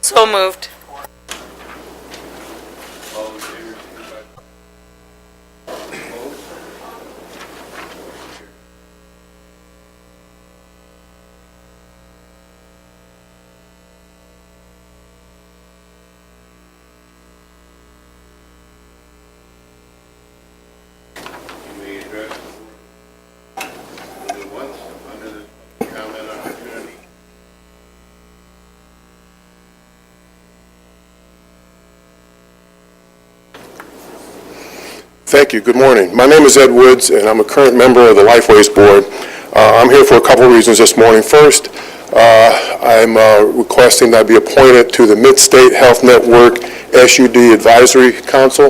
So moved. All in favor, signify by opposed. You may address the board only once under the comment opportunity. Thank you. Good morning. My name is Ed Woods, and I'm a current member of the Lifeways Board. I'm here for a couple of reasons this morning. First, I'm requesting that I be appointed to the Mid-State Health Network SUD Advisory Council.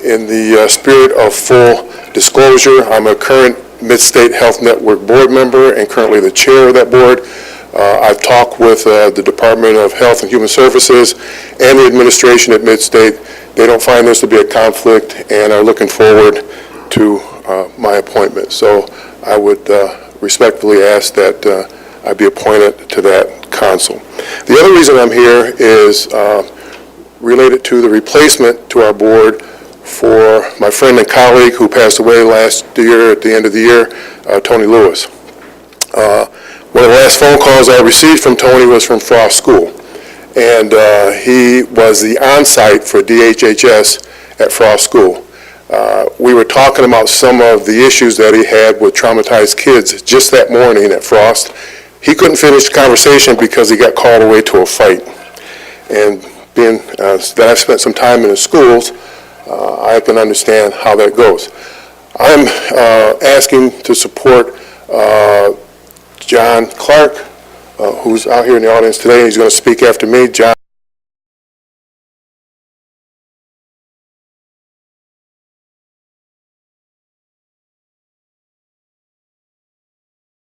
In the spirit of full disclosure, I'm a current Mid-State Health Network board member and currently the chair of that board. I've talked with the Department of Health and Human Services and the administration at Mid-State. They don't find this to be a conflict and are looking forward to my appointment. So I would respectfully ask that I be appointed to that council. The other reason I'm here is related to the replacement to our board for my friend and colleague who passed away last year at the end of the year, Tony Lewis. One of the last phone calls I received from Tony was from Frost School, and he was the on-site for DHHS at Frost School. We were talking about some of the issues that he had with traumatized kids just that morning at Frost. He couldn't finish the conversation because he got called away to a fight. And being that I've spent some time in the schools, I can understand how that goes. I'm asking to support John Clark, who's out here in the audience today. He's going to speak after me. John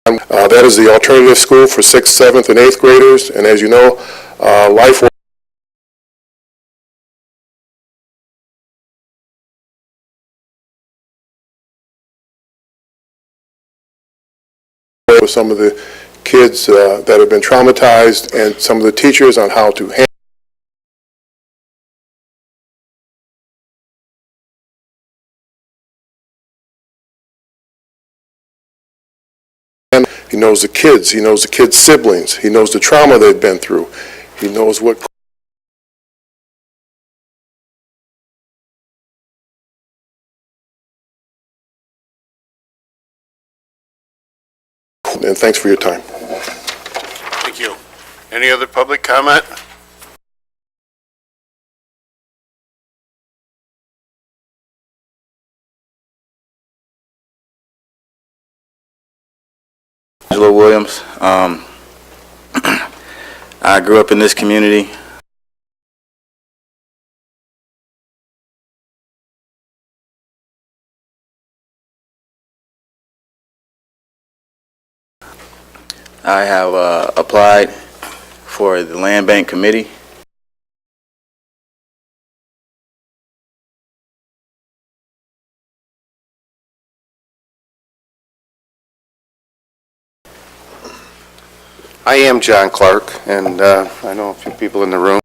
that is the alternative school for 6th, 7th, and 8th graders. And as you know, Lifeways with some of the kids that have been traumatized and some of the teachers on how to handle He knows the kids. He knows the kids' siblings. He knows the trauma they've been through. He knows what. And thanks for your time. Thank you. Any other public comment? Angelo Williams. I grew up in this community. I have applied for the Land Bank Committee. I am John Clark, and I know a few people in the room.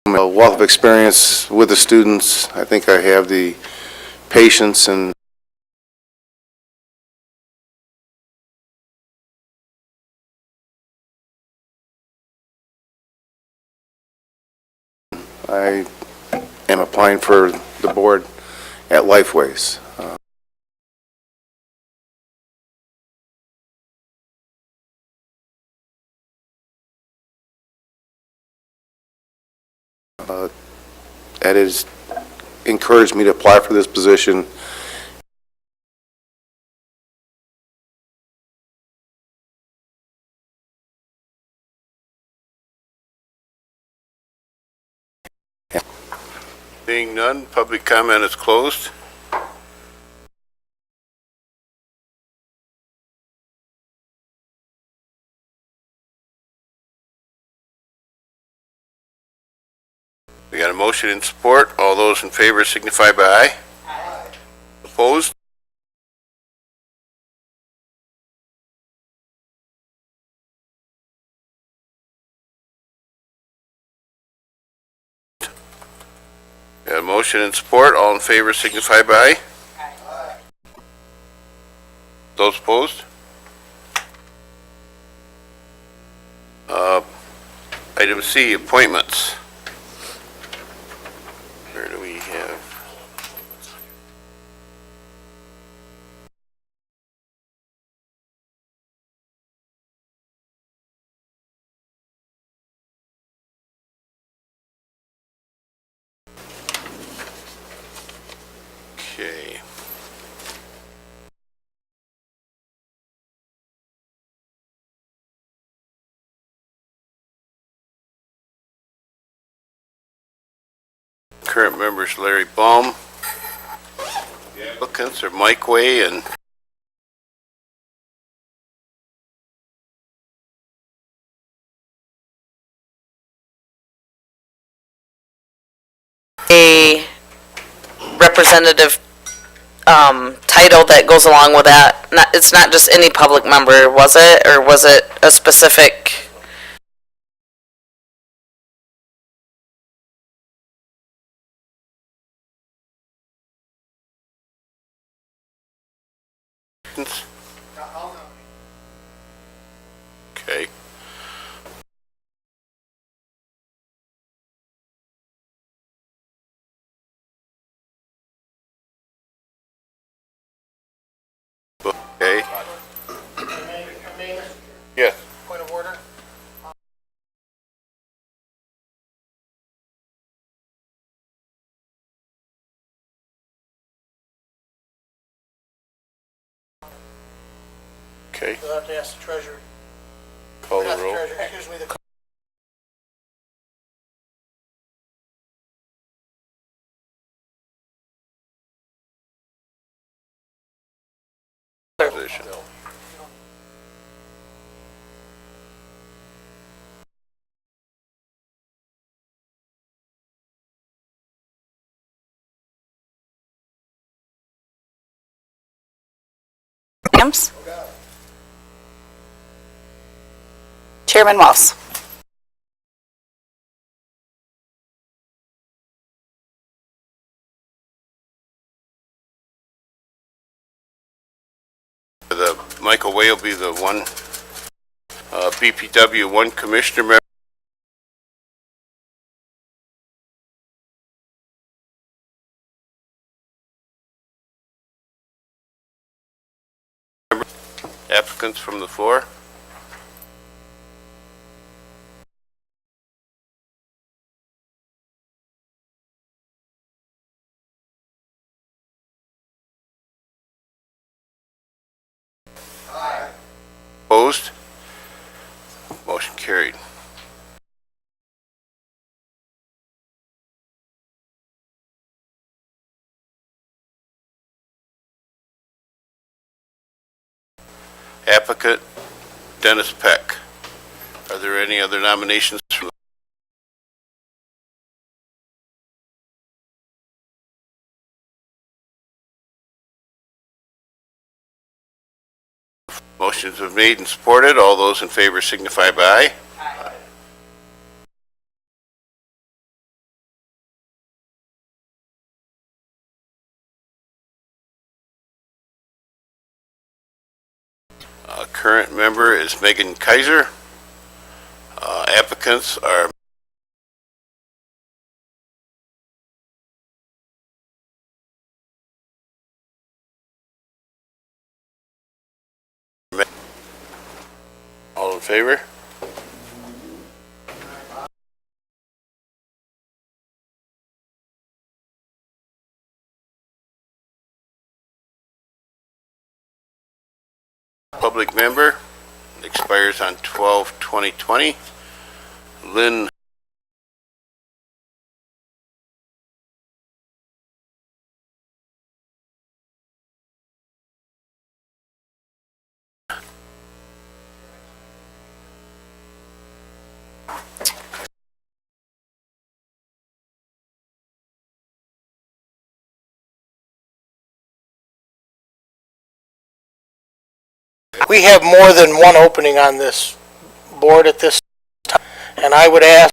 A wealth of experience with the students. I think I have the patience and I am applying for the board at Lifeways. That has encouraged me to apply for this position. Being none, public comment is closed. We got a motion in support. All those in favor signify by aye. Aye. Opposed? Got a motion and support. All in favor signify by aye. Those opposed? Item C, appointments. Where do we have? Okay. Current members Larry Baum, applicants are Mike Way and a representative title that goes along with that. It's not just any public member, was it? Or was it a specific? okay. Okay. Yes. Point of order. Okay. You'll have to ask the treasurer. Call the Ask the roll. treasurer. Excuse me, the Position. Williams? Chairman Walls? Michael Way will be the one, BPW one commissioner member. Applicants from the floor. Opposed? Motion carried. Applicant Dennis Peck. Are there any other nominations from motions have made and supported? All those in favor signify by aye. Current member is Megan Kaiser. Applicants are all in favor? Public member expires on 12/20/20. Lynn We have more than one opening on this board at this time, and I would ask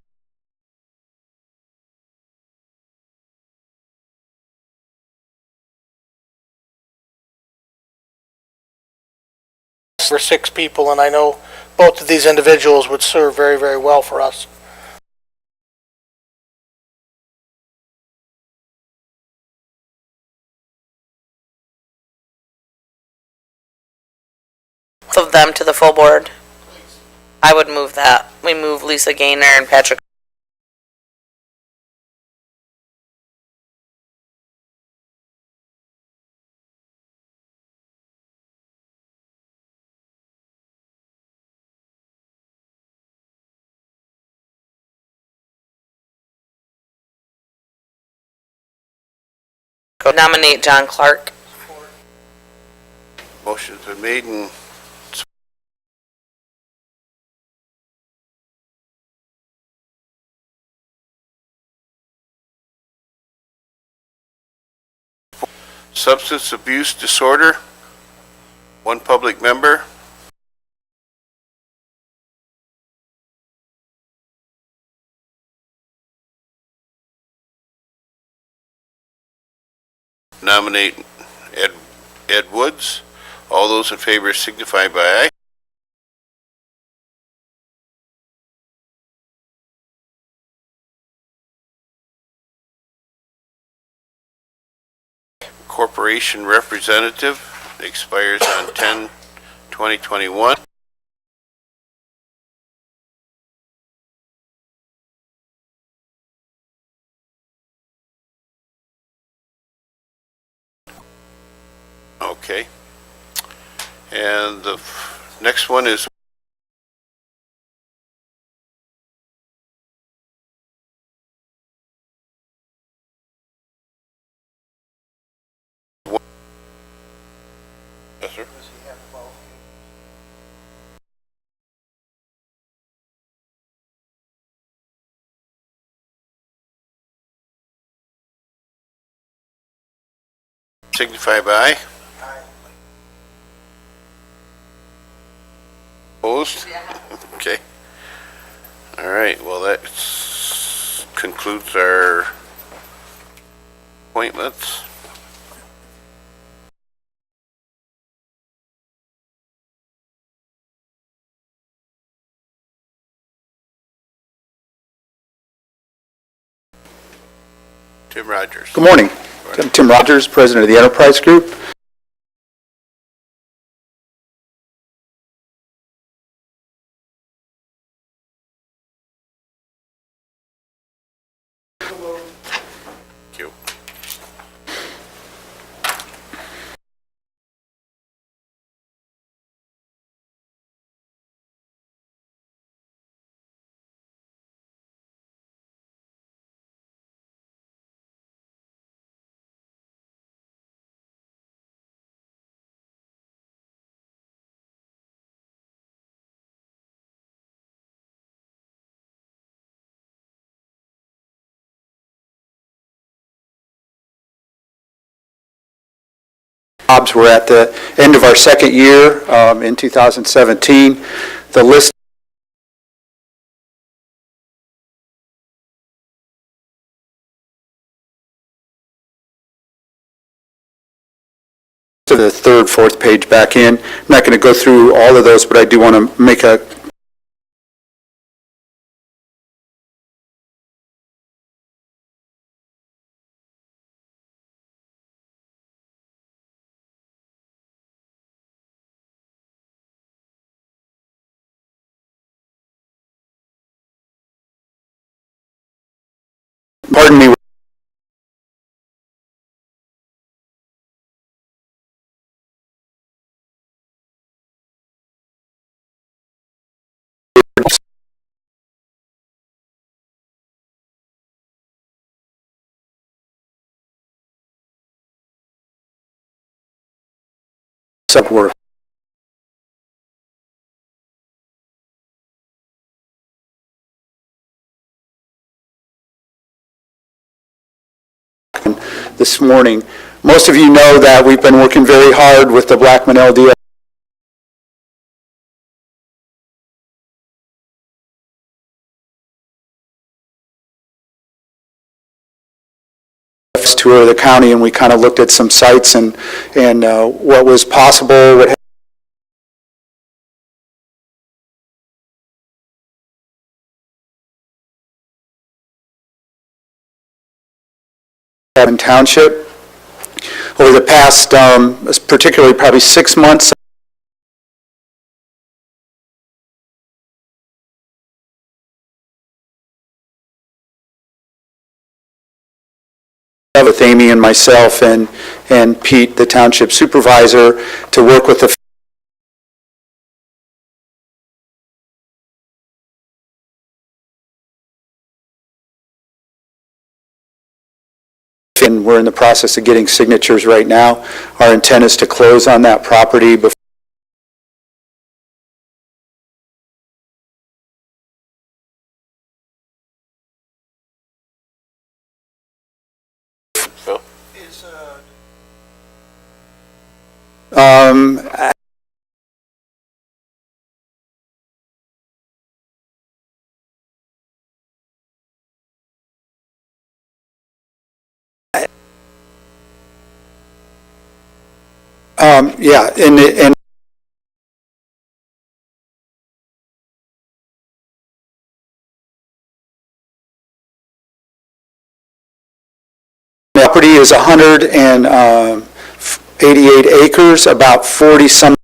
for 6 people, and I know both of these individuals would serve very, very well for us. Both of them to the full board. I would move that. We move Lisa Gaynor and Patrick. Go nominate John Clark. Motion's been made and substance abuse disorder, 1 public member. Nominate Ed Woods. All those in favor signify by aye. Corporation representative expires on 10/2021. Okay. And the next one is yes, sir. Signify by aye. Opposed? Okay. All right, well, that concludes our appointments. Tim Rogers. Good morning. I'm Tim Rogers, President of the Enterprise Group. Thank you. Jobs, we're at the end of our second year in 2017. The list to the third, fourth page back in. I'm not going to go through all of those, but I do want to make a pardon me. Subword. This morning. Most of you know that we've been working very hard with the Blackman LDS tour of the county, and we kind of looked at some sites and what was possible, what in Township. Over the past, particularly probably 6 months, with Amy and myself and Pete, the township supervisor, to work with the and we're in the process of getting signatures right now. Our intent is to close on that property before yeah, and property is 188 acres, about 40 some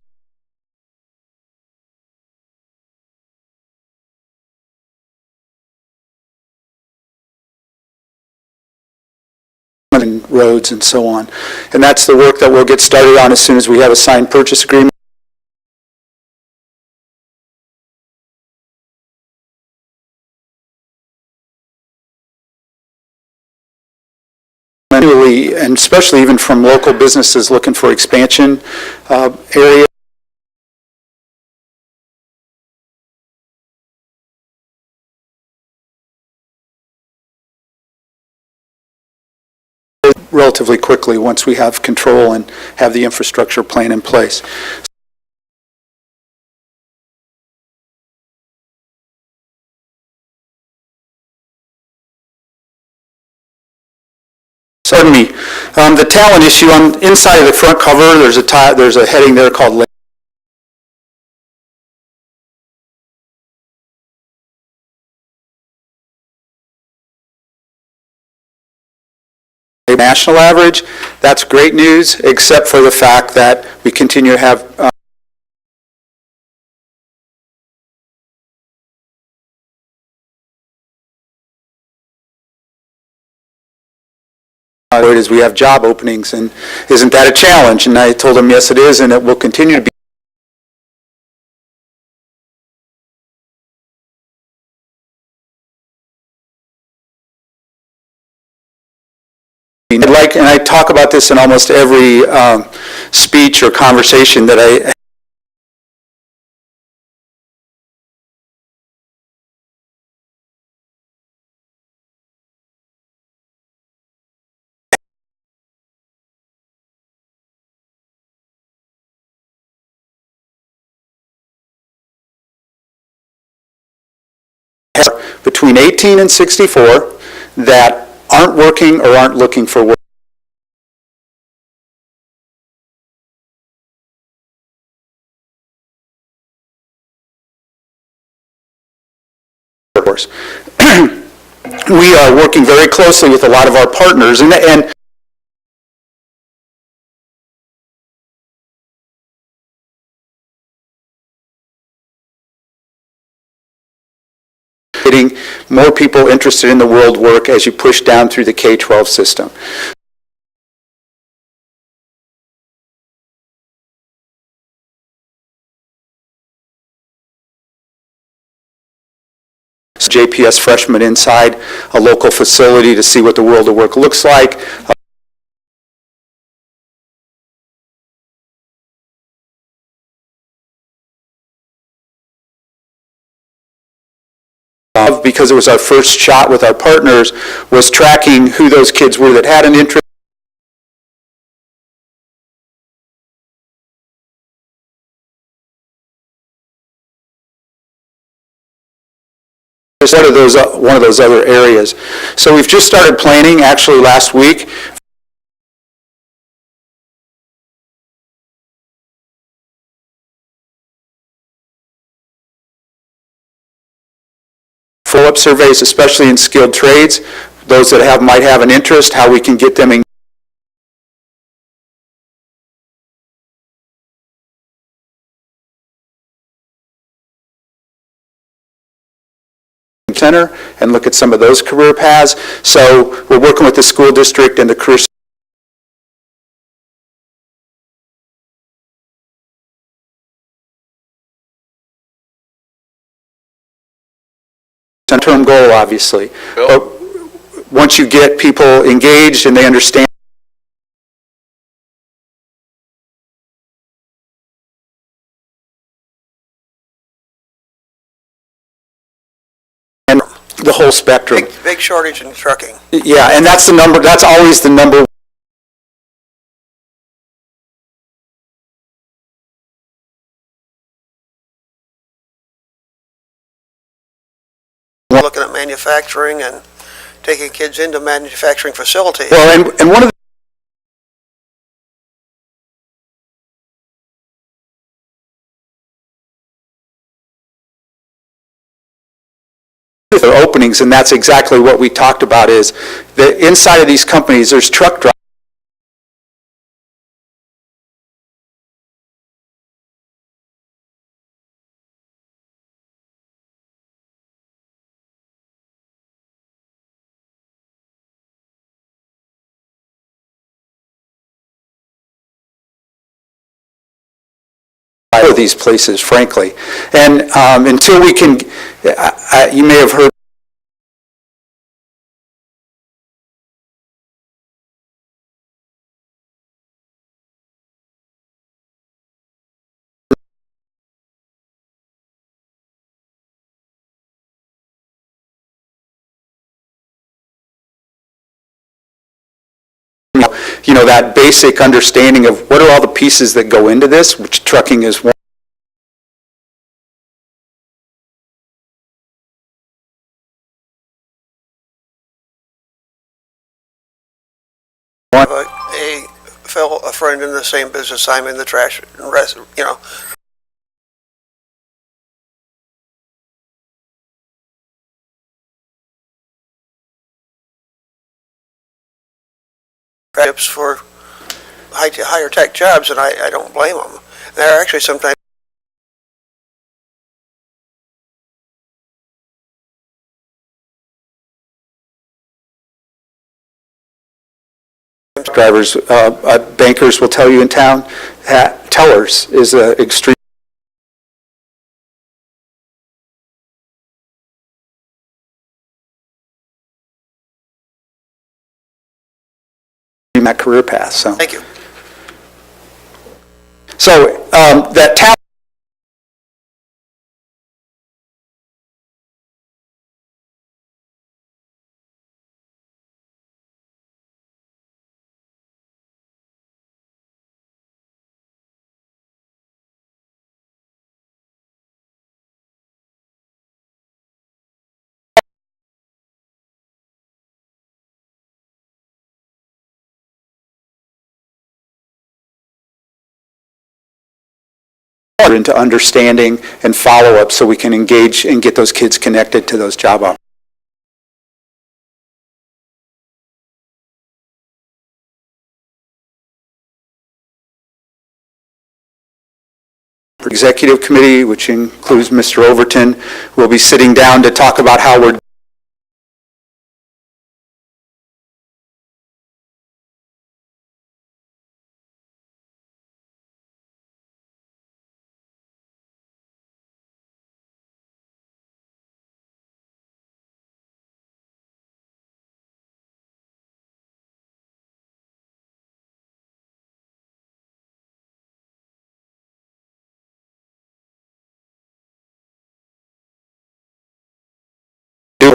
roads and so on. And that's the work that we'll get started on as soon as we have a signed purchase agreement. And especially even from local businesses looking for expansion areas. Relatively quickly once we have control and have the infrastructure plan in place. Pardon me. The talent issue on inside of the front cover, there's a heading there called national average. That's great news, except for the fact that we continue to have as we have job openings, and isn't that a challenge? And I told him yes it is, and it will continue to be. And I talk about this in almost every speech or conversation that I between 18 and 64 that aren't working or aren't looking for work. We are working very closely with a lot of our partners, and getting more people interested in the world work as you push down through the K-12 system. JPS freshmen inside a local facility to see what the world of work looks like. Because it was our first shot with our partners, was tracking who those kids were that had an interest. One of those other areas. So we've just started planning, actually last week, follow-up surveys, especially in skilled trades, those that might have an interest, how we can get them in. Center and look at some of those career paths. So we're working with the school district and the career term goal, obviously. But once you get people engaged and they understand the whole spectrum. Big shortage in trucking. Yeah, and that's the number, that's always the number Looking at manufacturing and taking kids into manufacturing facilities. well, and one of the openings, and that's exactly what we talked about, is that inside of these companies, there's truck drivers. Of these places, frankly. And until we can, you may have heard that basic understanding of what are all the pieces that go into this, which trucking is one. A friend in the same business I'm in, the trash and rest, tips for higher tech jobs, and I don't blame them. They're actually sometimes Drivers, bankers will tell you in town, tellers is an extreme that career path. So thank you. So that talent. Into understanding and follow-up so we can engage and get those kids connected to those job opportunities. Executive Committee, which includes Mr. Overton, will be sitting down to talk about how we're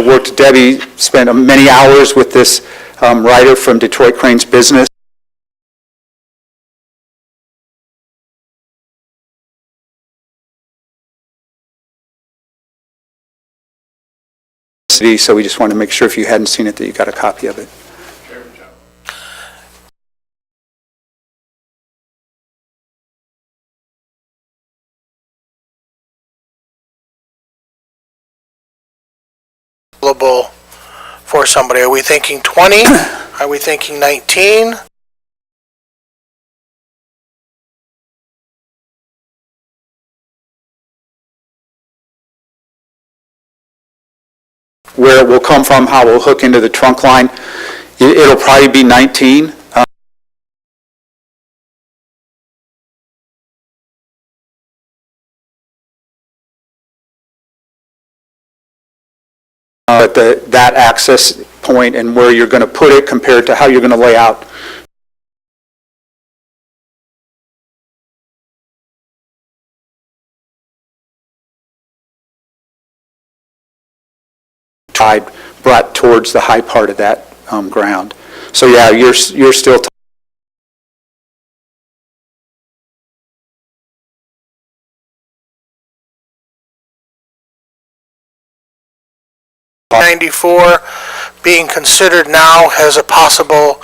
worked. Debbie spent many hours with this writer from Detroit Cranes Business. So we just want to make sure if you hadn't seen it that you got a copy of it. available for somebody? Are we thinking 20? Are we thinking 19? Where it will come from, how it will hook into the trunk line, it'll probably be 19. But that access point and where you're going to put it compared to how you're going to lay out tide brought towards the high part of that ground. So yeah, you're still '94 being considered now as a possible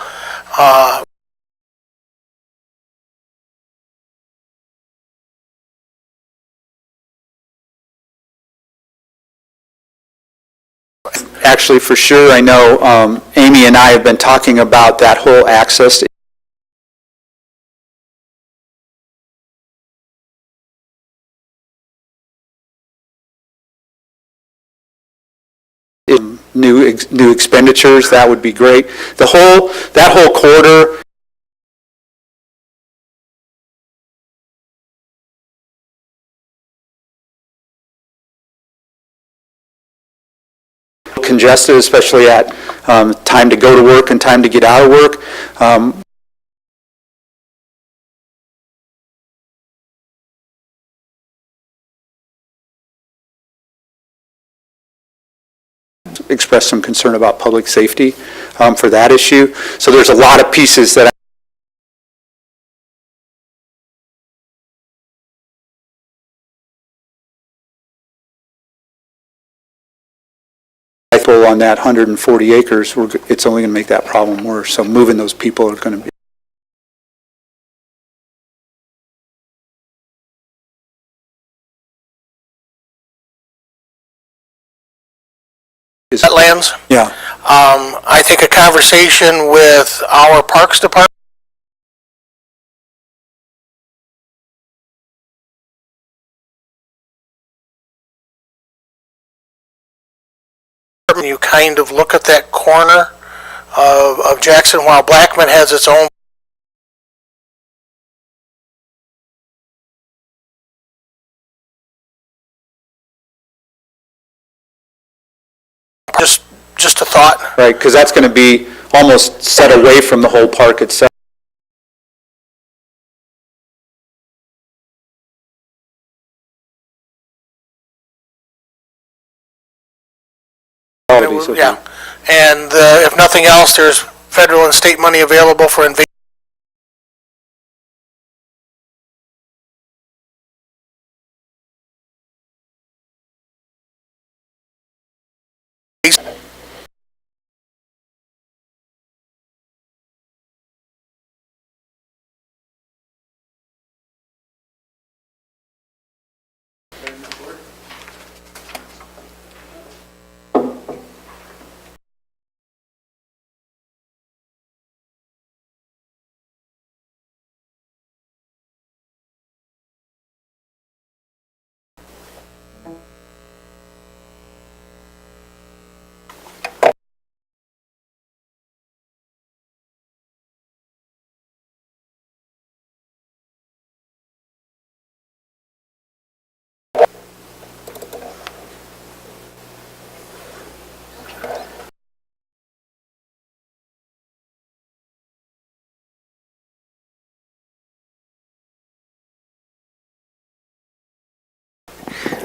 actually for sure. I know Amy and I have been talking about that whole access new expenditures. That would be great. That whole corridor congested, especially at time to go to work and time to get out of work. Express some concern about public safety for that issue. So there's a lot of pieces that on that 140 acres, it's only going to make that problem worse. So moving those people are going to be. wetlands. Yeah. I think a conversation with our Parks Department you kind of look at that corner of Jackson while Blackman has its own just a thought. Right, because that's going to be almost set away from the whole park itself. Yeah, and if nothing else, there's federal and state money available for invasive.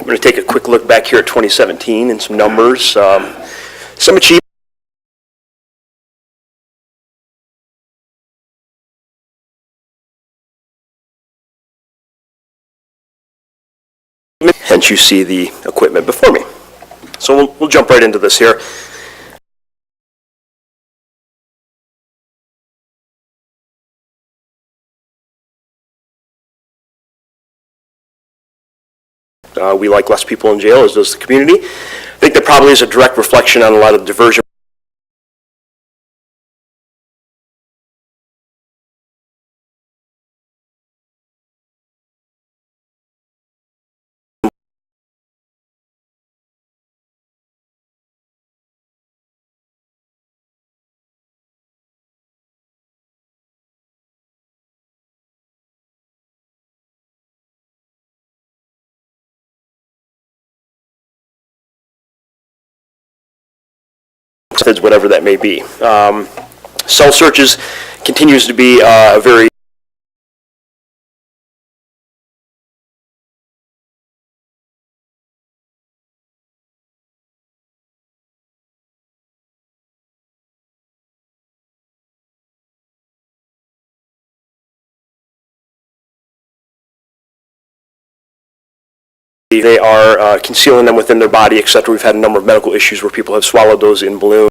I'm going to take a quick look back here at 2017 and some numbers. Some achievements. Hence you see the equipment before me. So we'll jump right into this here. We like less people in jail, as does the community. I think that probably is a direct reflection on a lot of the diversion methods, whatever that may be. Cell searches continues to be a very they are concealing them within their body, etc. We've had a number of medical issues where people have swallowed those in balloons.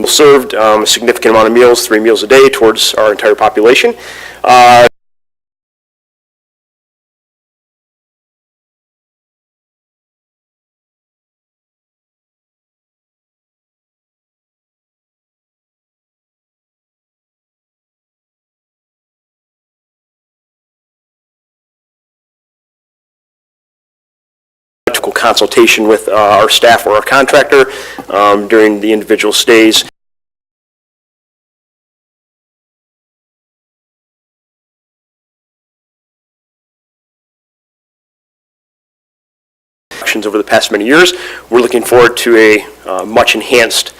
Served a significant amount of meals, 3 meals a day, towards our entire population. Consultation with our staff or our contractor during the individual stays. Over the past many years, we're looking forward to a much enhanced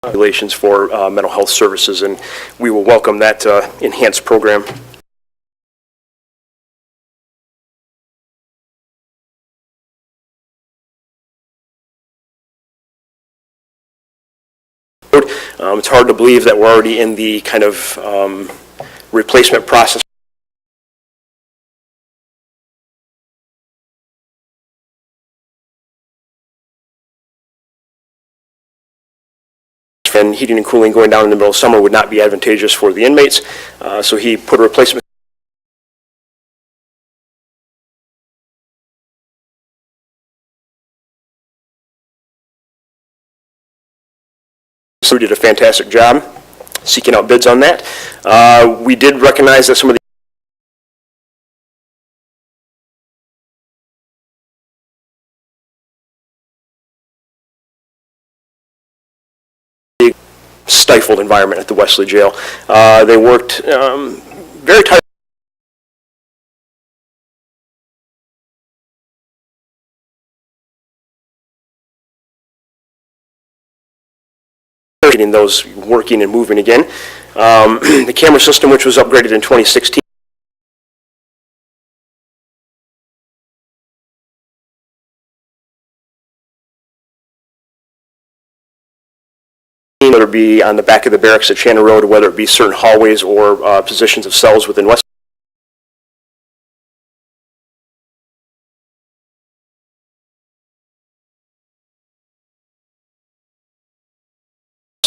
regulations for mental health services, and we will welcome that enhanced program. It's hard to believe that we're already in the kind of replacement process and heating and cooling going down in the middle of summer would not be advantageous for the inmates. So he put a replacement So we did a fantastic job seeking out bids on that. We did recognize that some of the stifled environment at the Wesley Jail. They worked very tight. Getting those working and moving again. The camera system, which was upgraded in 2016, whether it be on the back of the barracks at Shannon Road, whether it be certain hallways or positions of cells within West.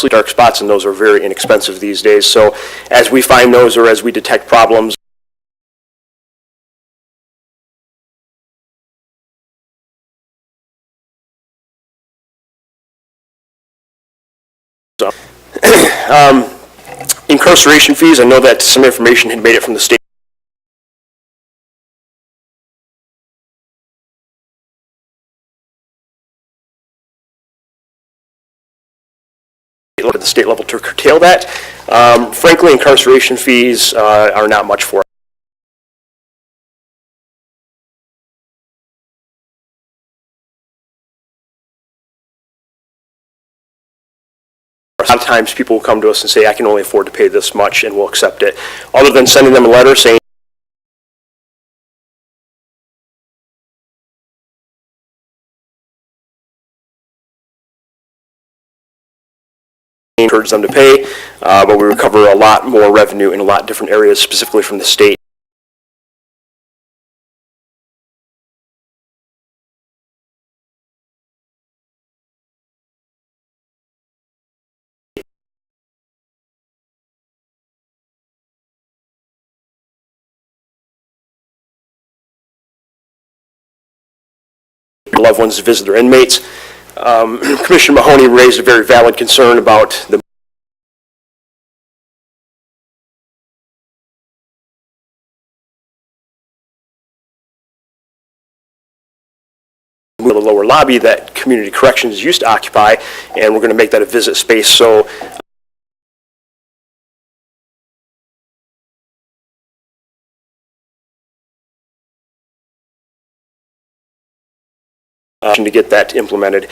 Dark spots, and those are very inexpensive these days. So as we find those or as we detect problems, incarceration fees, I know that some information had made it from the state. Look at the state level to curtail that. Frankly, incarceration fees are not much for us. A lot of times people will come to us and say, I can only afford to pay this much, and we'll accept it. Other than sending them a letter saying, encourage them to pay, but we recover a lot more revenue in a lot different areas, specifically from the state. Loved ones to visit their inmates. Commissioner Mahoney raised a very valid concern about the lower lobby that community corrections used to occupy, and we're going to make that a visit space. So to get that implemented.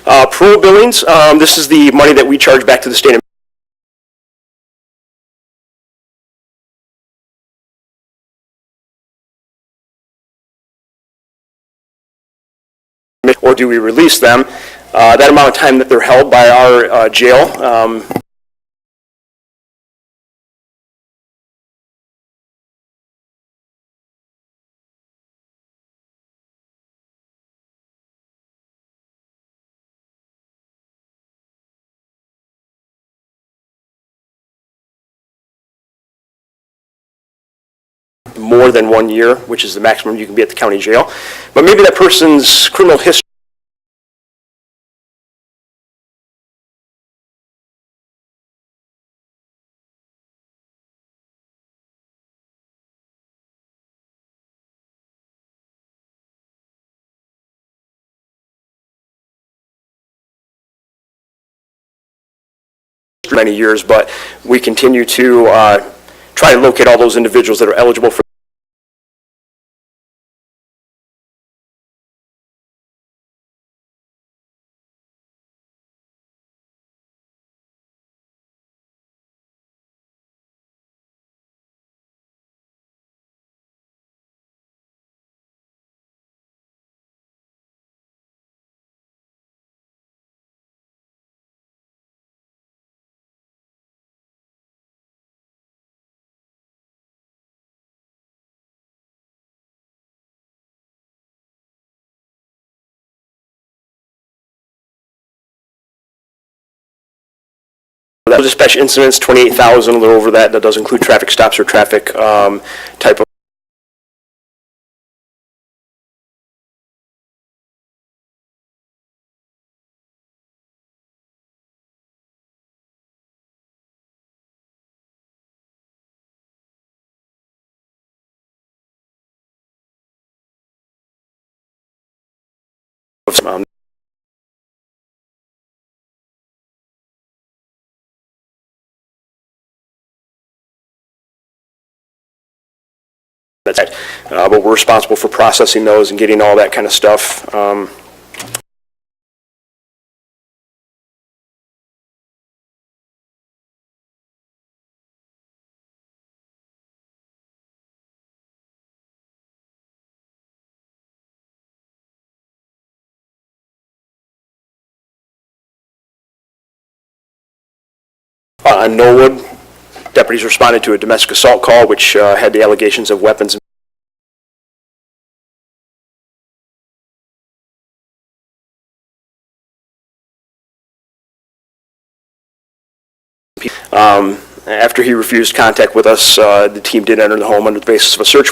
Parole billings, this is the money that we charge back to the state. Or do we release them? That amount of time that they're held by our jail, more than 1 year, which is the maximum you can be at the county jail. But maybe that person's criminal history for many years, but we continue to try to locate all those individuals that are eligible for that. Dispatch incidents, 28,000, a little over that. That does include traffic stops or traffic type of. That's it. But we're responsible for processing those and getting all that kind of stuff. On Knollwood, deputies responded to a domestic assault call, which had the allegations of weapons. After he refused contact with us, the team did enter the home under the basis of a search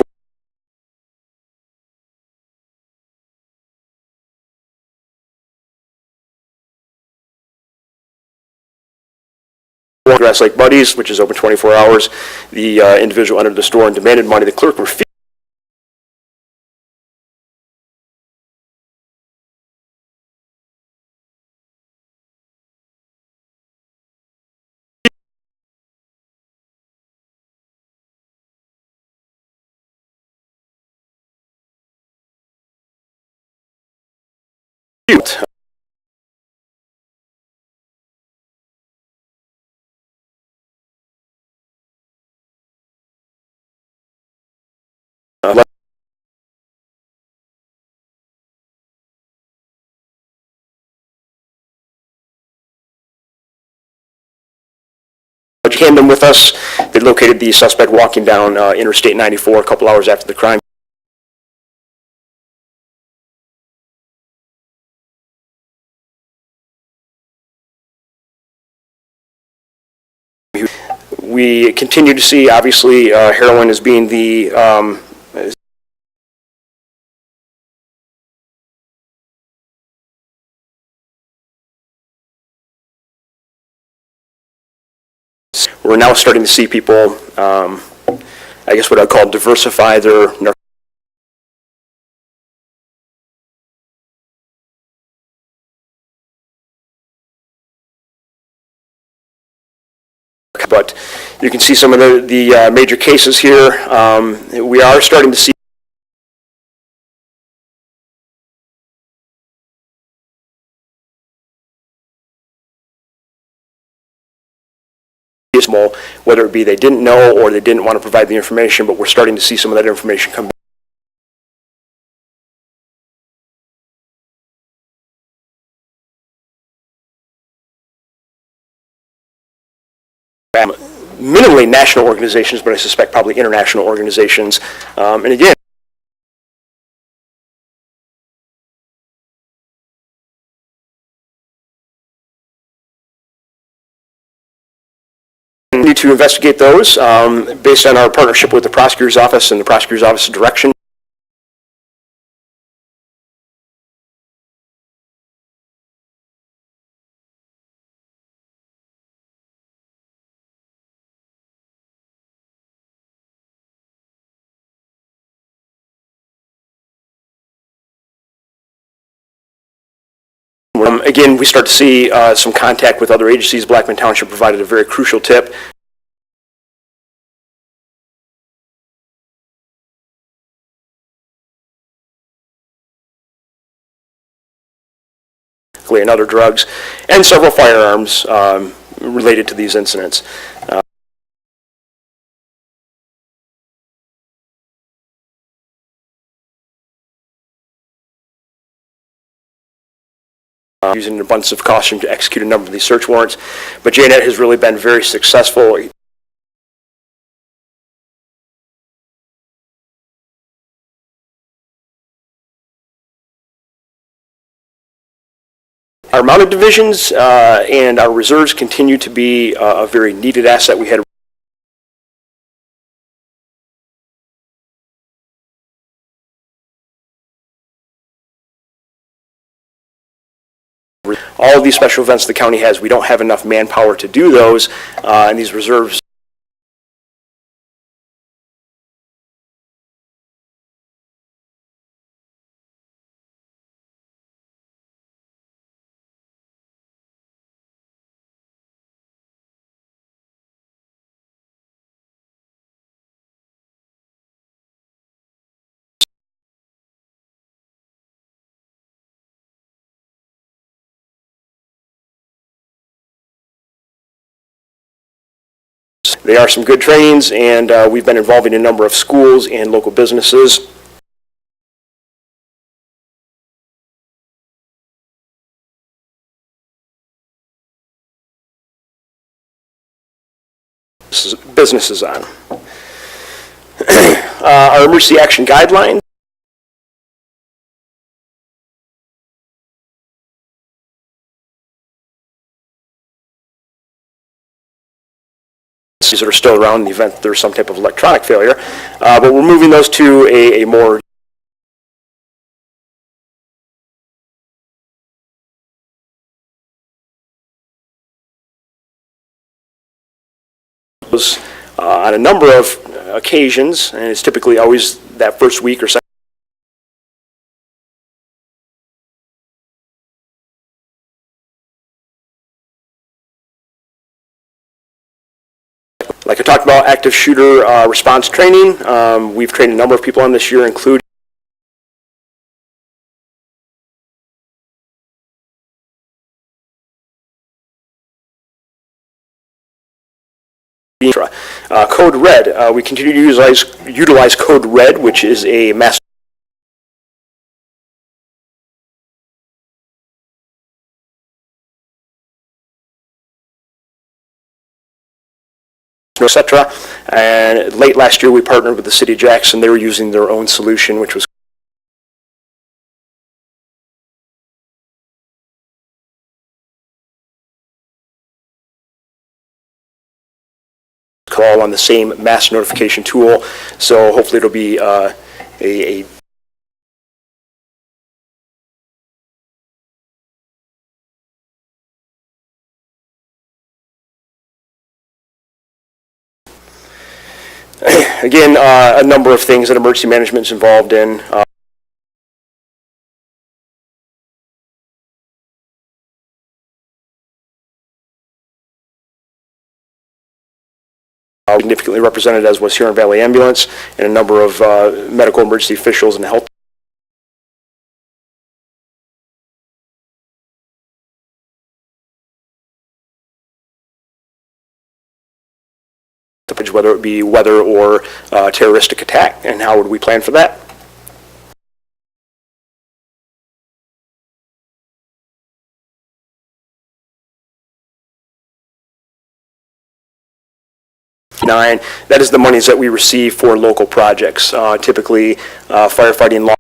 warrant. Grass Lake Buddies, which is open 24 hours. The individual entered the store and demanded money. The clerk refused. tandem with us. They located the suspect walking down Interstate 94 a couple hours after the crime. We continue to see, obviously, heroin as being the we're now starting to see people, I guess what I'd call diversify their but you can see some of the major cases here. We are starting to see whether it be they didn't know or they didn't want to provide the information, but we're starting to see some of that information come back. Minimally national organizations, but I suspect probably international organizations. And again, need to investigate those based on our partnership with the prosecutor's office and the prosecutor's office's direction. Again, we start to see some contact with other agencies. Blackman Township provided a very crucial tip. And other drugs, and several firearms related to these incidents. Using an abundance of caution to execute a number of these search warrants, but JNet has really been very successful. Our mounted divisions and our reserves continue to be a very needed asset. We had all of these special events the county has. We don't have enough manpower to do those, and these reserves they are some good trainings, and we've been involving a number of schools and local businesses. Businesses on. Our emergency action guidelines. That are still around in the event that there's some type of electronic failure, but we're moving those to a more on a number of occasions, and it's typically always that first week or second. Like I talked about, active shooter response training. We've trained a number of people on this year, including Code Red. We continue to utilize Code Red, which is a mass et cetera. And late last year, we partnered with the City of Jackson. They were using their own solution, which was all on the same mass notification tool. So hopefully it'll be a again, a number of things that emergency management is involved in. Significantly represented, as was Huron Valley Ambulance, and a number of medical emergency officials and health whether it be weather or terroristic attack, and how would we plan for that? That is the monies that we receive for local projects, typically firefighting, law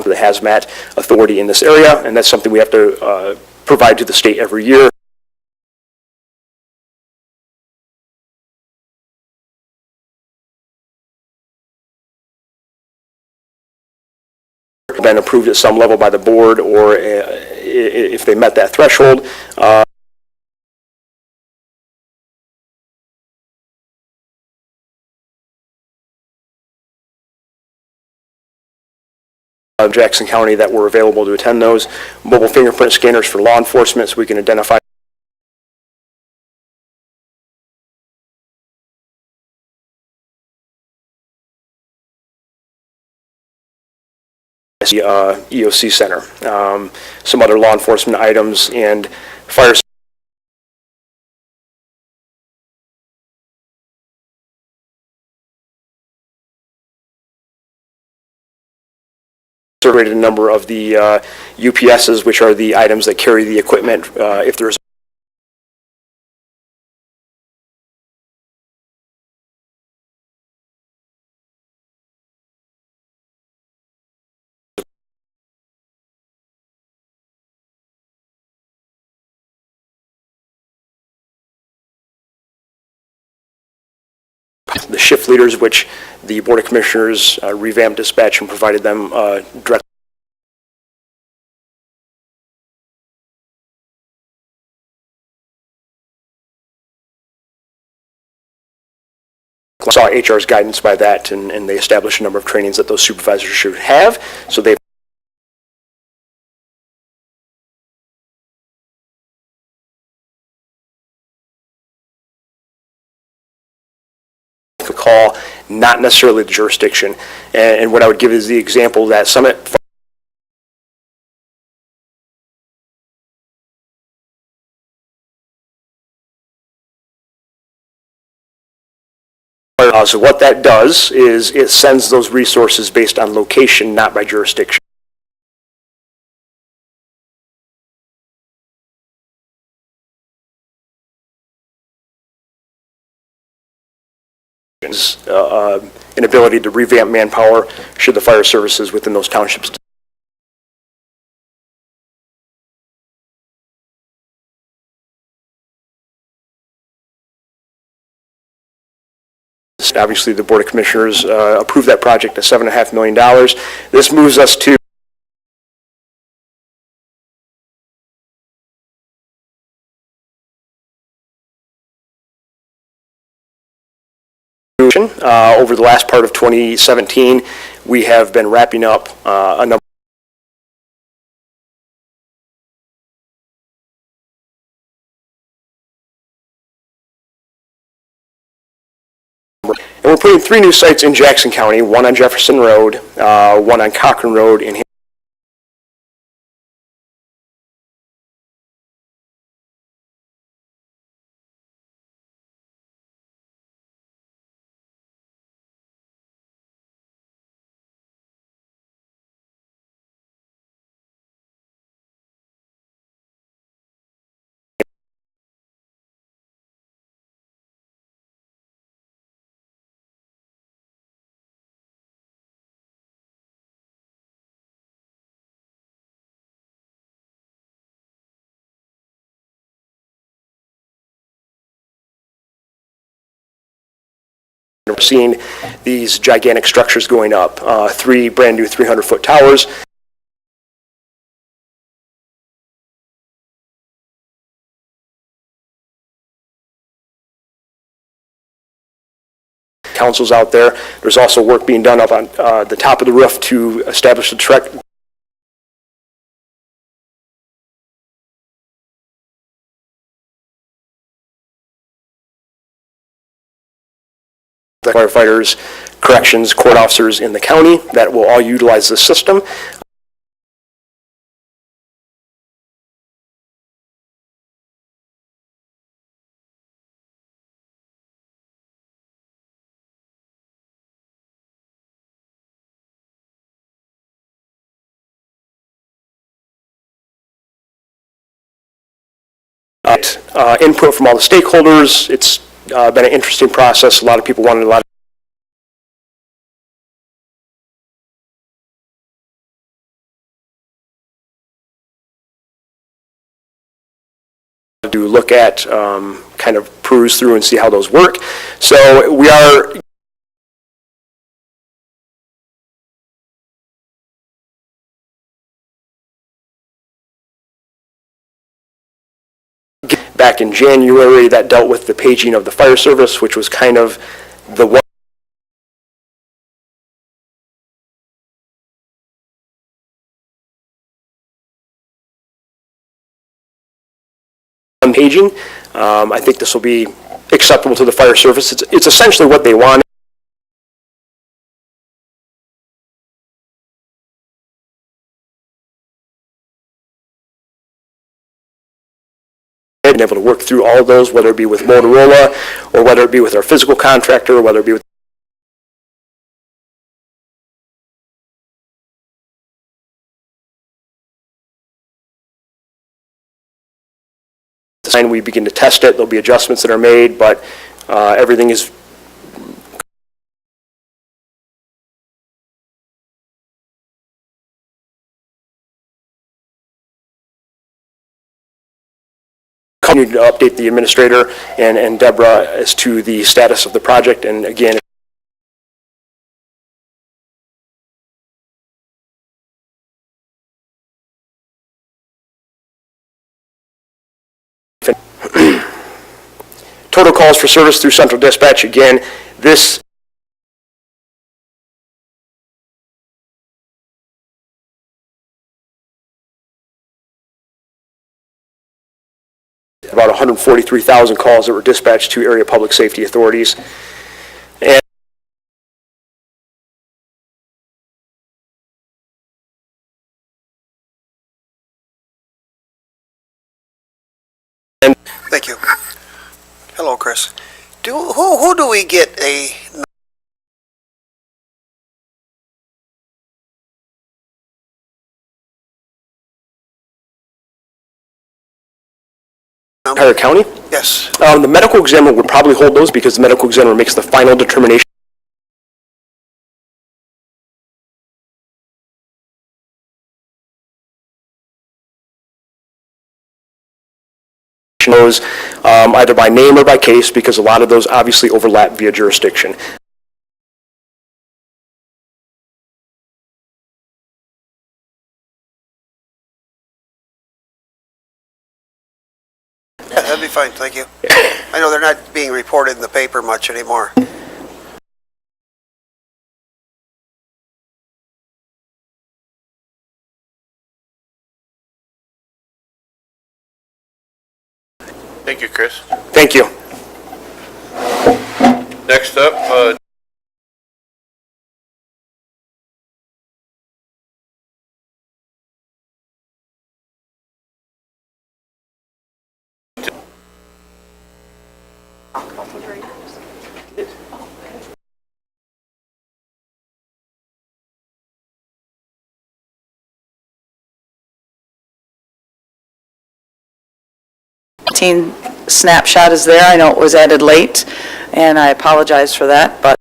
for the hazmat authority in this area, and that's something we have to provide to the state every year. Been approved at some level by the board, or if they met that threshold. Jackson County that were available to attend those. Mobile fingerprint scanners for law enforcement, so we can identify the EOC Center. Some other law enforcement items and fire surveyed a number of the UPSs, which are the items that carry the equipment if there's the shift leaders, which the Board of Commissioners revamped dispatch and provided them direct saw HR's guidance by that, and they established a number of trainings that those supervisors should have. So they call, not necessarily the jurisdiction. And what I would give is the example that Summit so what that does is it sends those resources based on location, not by jurisdiction. An ability to revamp manpower should the fire services within those townships obviously the Board of Commissioners approved that project at $7.5 million. This moves us to over the last part of 2017. We have been wrapping up a number three new sites in Jackson County, one on Jefferson Road, one on Cochran Road, and we're seeing these gigantic structures going up, three brand new 300-foot towers. Councils out there. There's also work being done up on the top of the roof to establish the the firefighters, corrections, court officers in the county that will all utilize this system. Input from all the stakeholders. It's been an interesting process. A lot of people wanted a lot to look at, kind of peruse through and see how those work. So we are back in January that dealt with the paging of the fire service, which was kind of the one paging. I think this will be acceptable to the fire service. It's essentially what they want. Been able to work through all of those, whether it be with Motorola or whether it be with our physical contractor or whether it be with the sign. We begin to test it. There'll be adjustments that are made, but everything is continue to update the administrator and Deborah as to the status of the project. And again, total calls for service through Central Dispatch. Again, this about 143,000 calls that were dispatched to area public safety authorities. And Thank you. Hello, Chris. Who do we get a entire county? Yes. The medical examiner would probably hold those because the medical examiner makes the final determination. Those either by name or by case, because a lot of those obviously overlap via jurisdiction. Yeah, that'd be fine, thank you. I know they're not being reported in the paper much anymore. Thank you, Chris. Thank you. Next up, 2017 snapshot is there. I know it was added late, and I apologize for that, but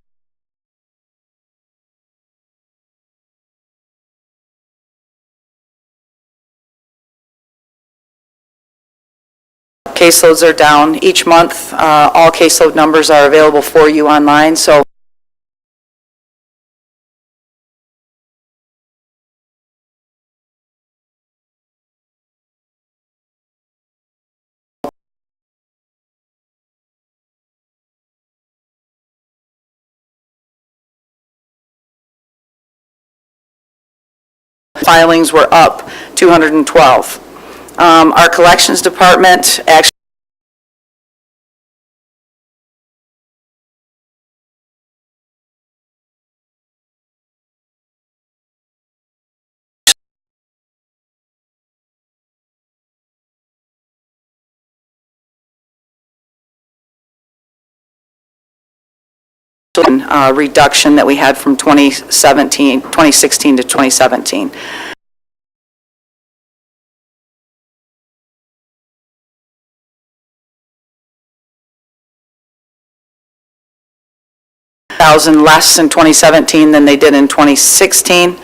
caseloads are down each month. All caseload numbers are available for you online, so filings were up 212. Our collections department actually reduction that we had from 2016 to 2017. $1,000 less in 2017 than they did in 2016.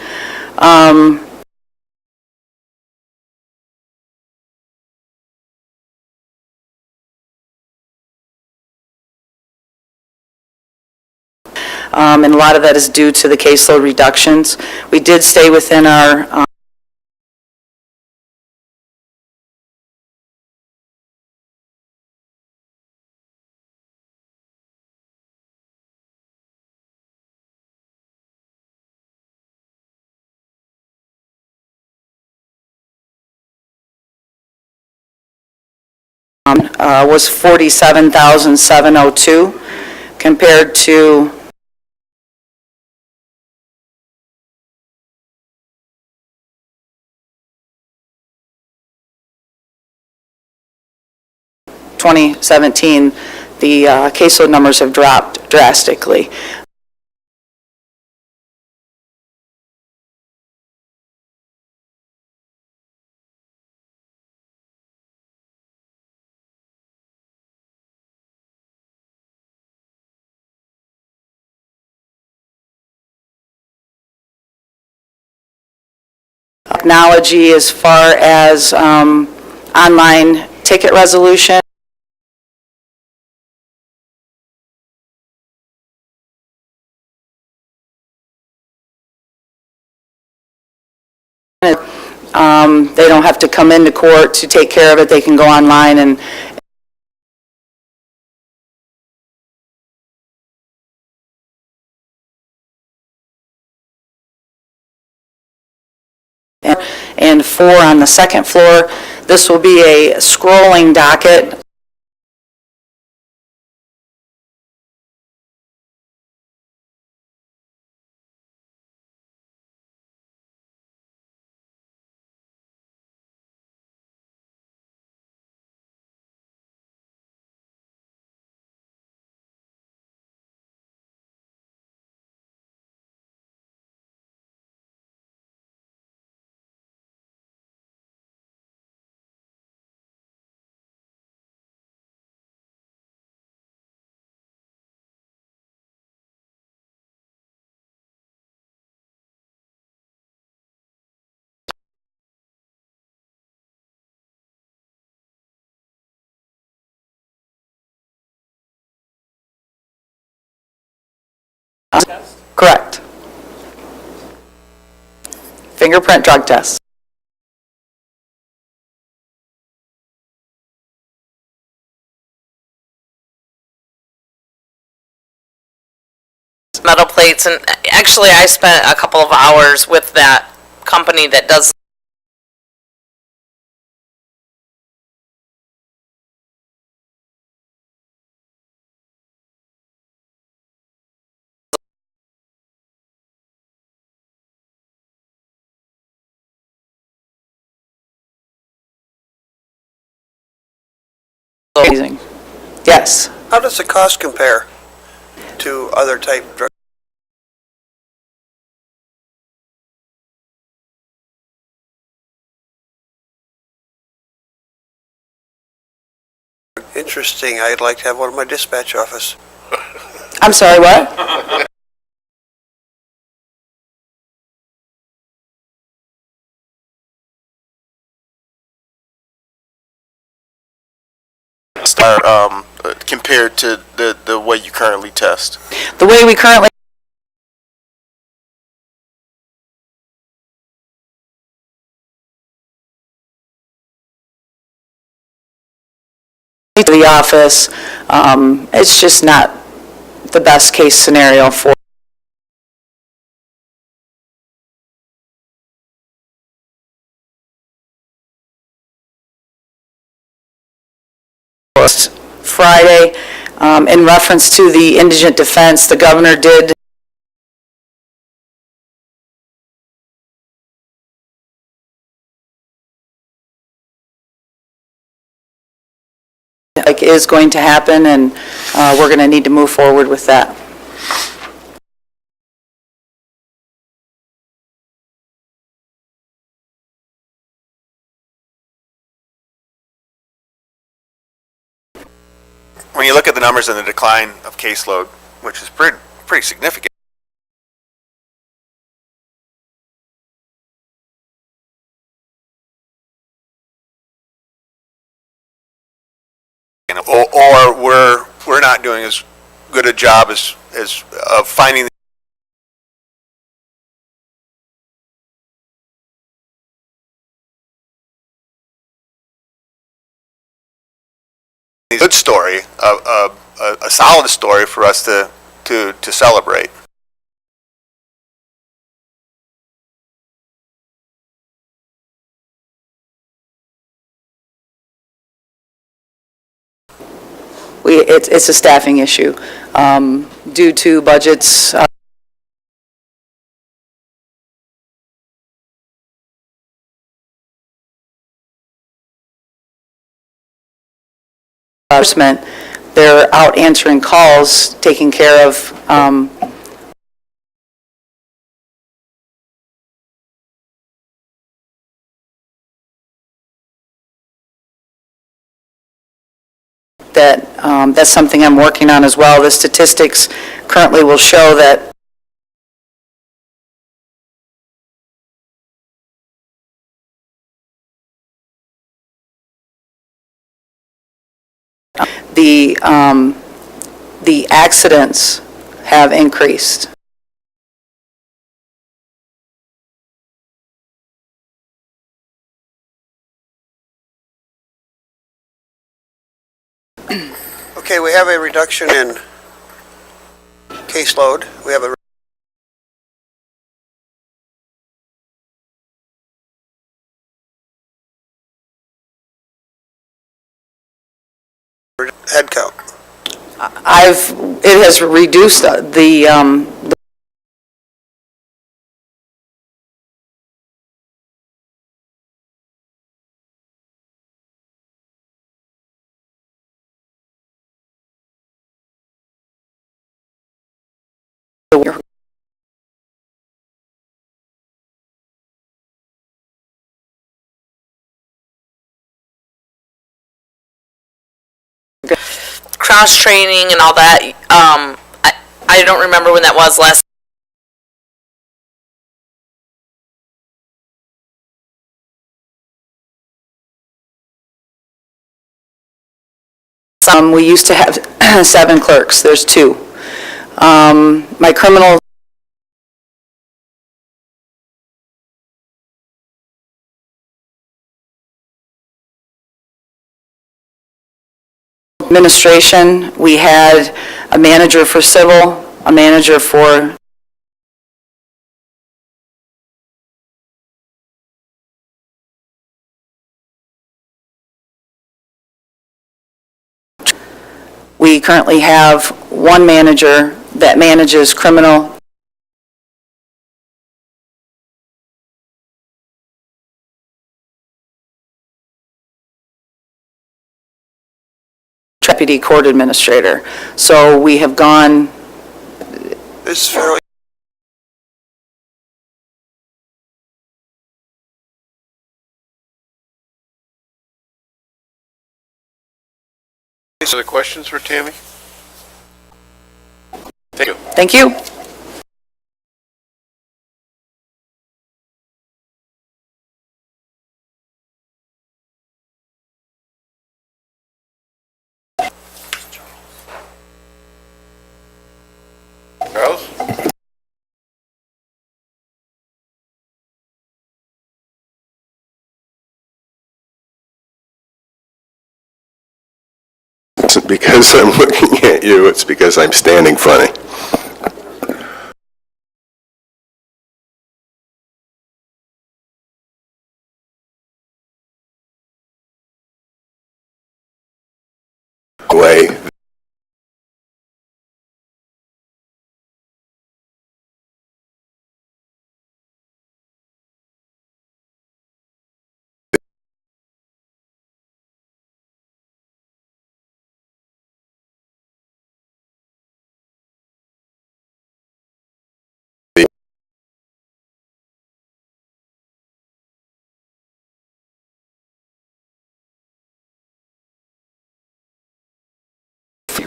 And a lot of that is due to the caseload reductions. We did stay within our was 47,702 compared to $2017, the caseload numbers have dropped drastically. Technology as far as online ticket resolution. They don't have to come into court to take care of it. They can go online and and 4 on the second floor. This will be a scrolling docket. Correct. Fingerprint drug test. Metal plates, and actually I spent a couple of hours with that company that does Amazing. Yes. How does the cost compare to other type drug? Interesting. I'd like to have one in my dispatch office. I'm sorry, what? Compared to the way you currently test? The way we currently to the office, it's just not the best case scenario for us. Friday, in reference to the indigent defense, the governor did like is going to happen, and we're going to need to move forward with that. When you look at the numbers and the decline of caseload, which is pretty significant, or we're not doing as good a job as of finding a good story, a solid story for us to celebrate. It's a staffing issue due to budgets. They're out answering calls, taking care of that's something I'm working on as well. The statistics currently will show that the accidents have increased. Okay, we have a reduction in caseload. We have a head count. It has reduced the Cross training and all that, I don't remember when that was last. we used to have 7 clerks. There's 2. My criminal administration, we had a manager for civil, a manager for we currently have 1 manager that manages criminal deputy court administrator. So we have gone This is fairly Other questions for Tammy? Thank you. Thank you. Charles? It's because I'm looking at you, it's because I'm standing funny. Way.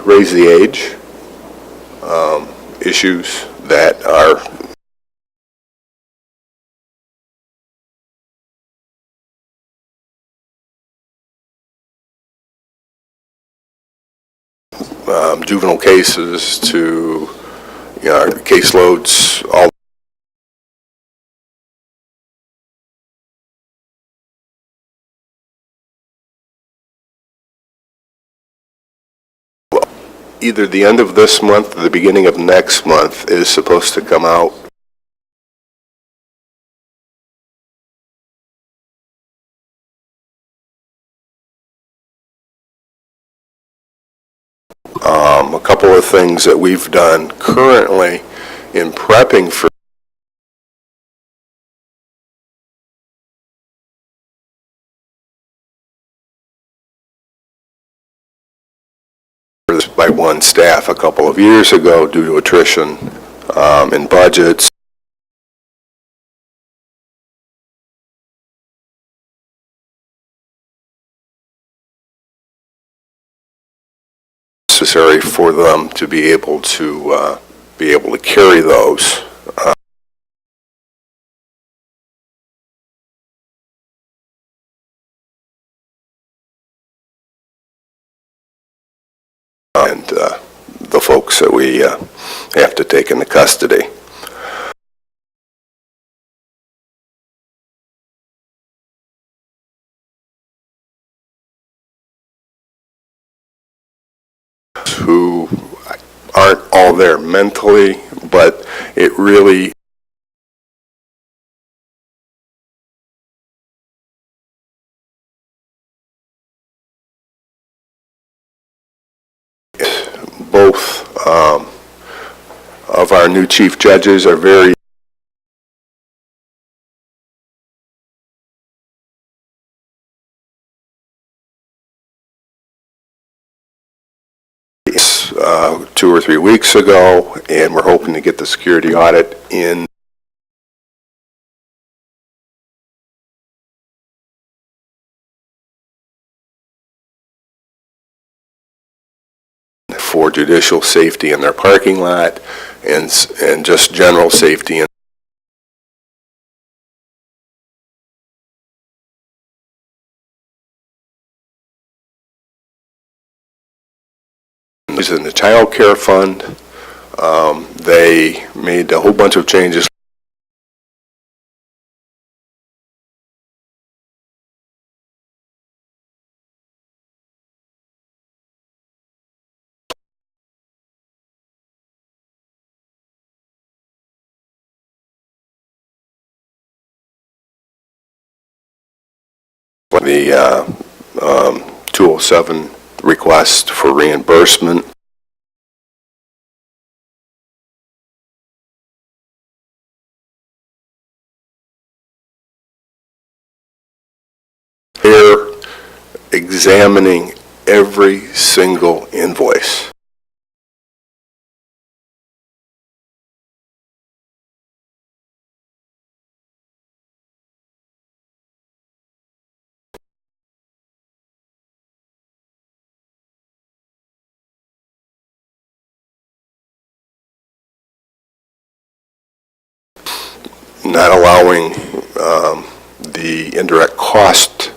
Raise the age, issues that are juvenile cases to, caseloads, all either the end of this month or the beginning of next month is supposed to come out. A couple of things that we've done currently in prepping for this by one staff a couple of years ago due to attrition in budgets. Necessary for them to be able to carry those. And the folks that we have to take into custody. Who aren't all there mentally, but it really both of our new chief judges are very two or 3 weeks ago, and we're hoping to get the security audit in for judicial safety in their parking lot and just general safety in the child care fund. They made a whole bunch of changes for the 207 request for reimbursement. They're examining every single invoice. not allowing the indirect cost.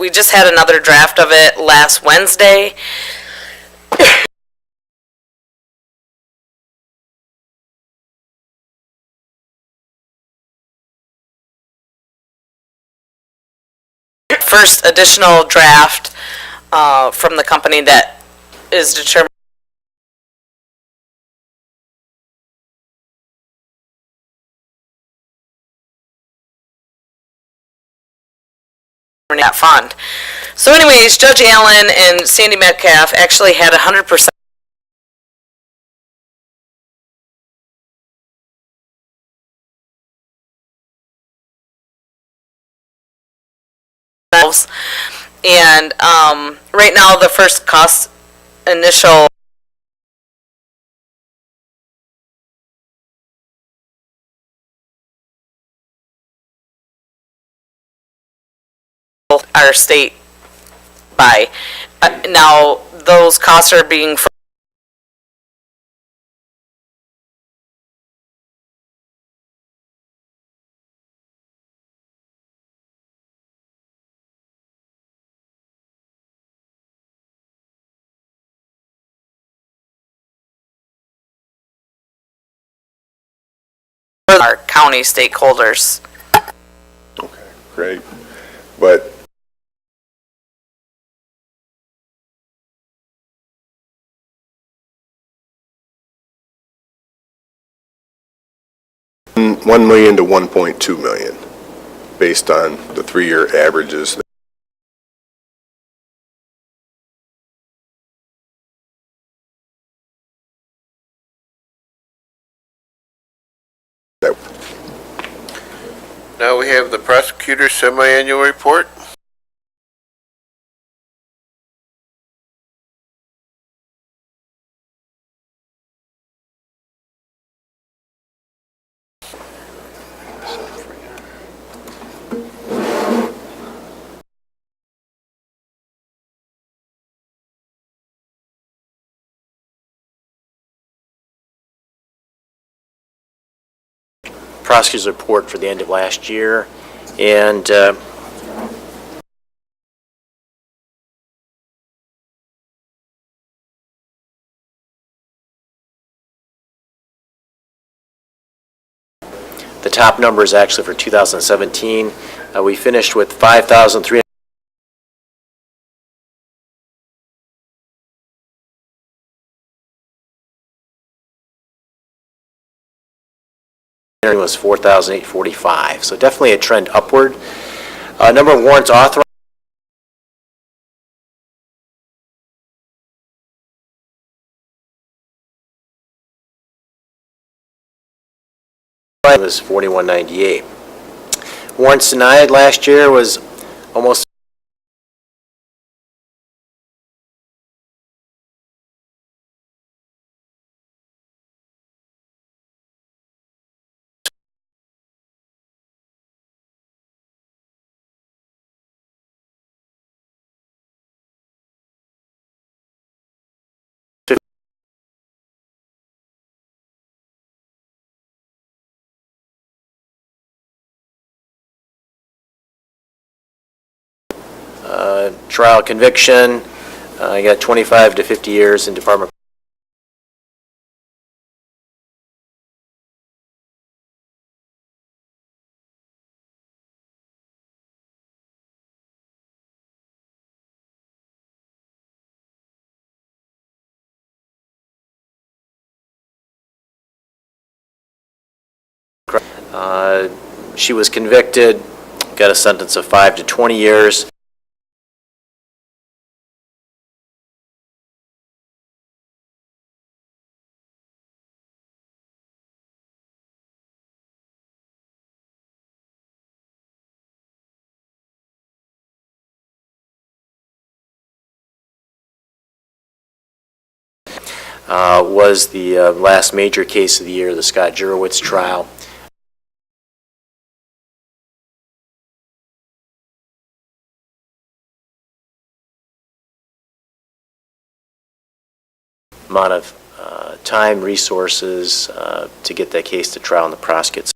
We just had another draft of it last Wednesday. First additional draft from the company that is determined that fund. So anyways, Judge Allen and Sandy Metcalf actually had 100% and right now the first cost initial our state by. Now, those costs are being for our county stakeholders. Okay, great. But $1 million to $1.2 million, based on the 3-year averages. Now we have the prosecutor's semi-annual report. Prosecutor's report for the end of last year, and the top number is actually for 2017. We finished with 5,300. Was 4,845, so definitely a trend upward. Number of warrants authorized was 4,198. Warrants denied last year was almost trial conviction. You got 25 to 50 years in Department. She was convicted, got a sentence of 5 to 20 years. was the last major case of the year, the Scott Jurowitz trial. Amount of time, resources to get that case to trial and the prosecute.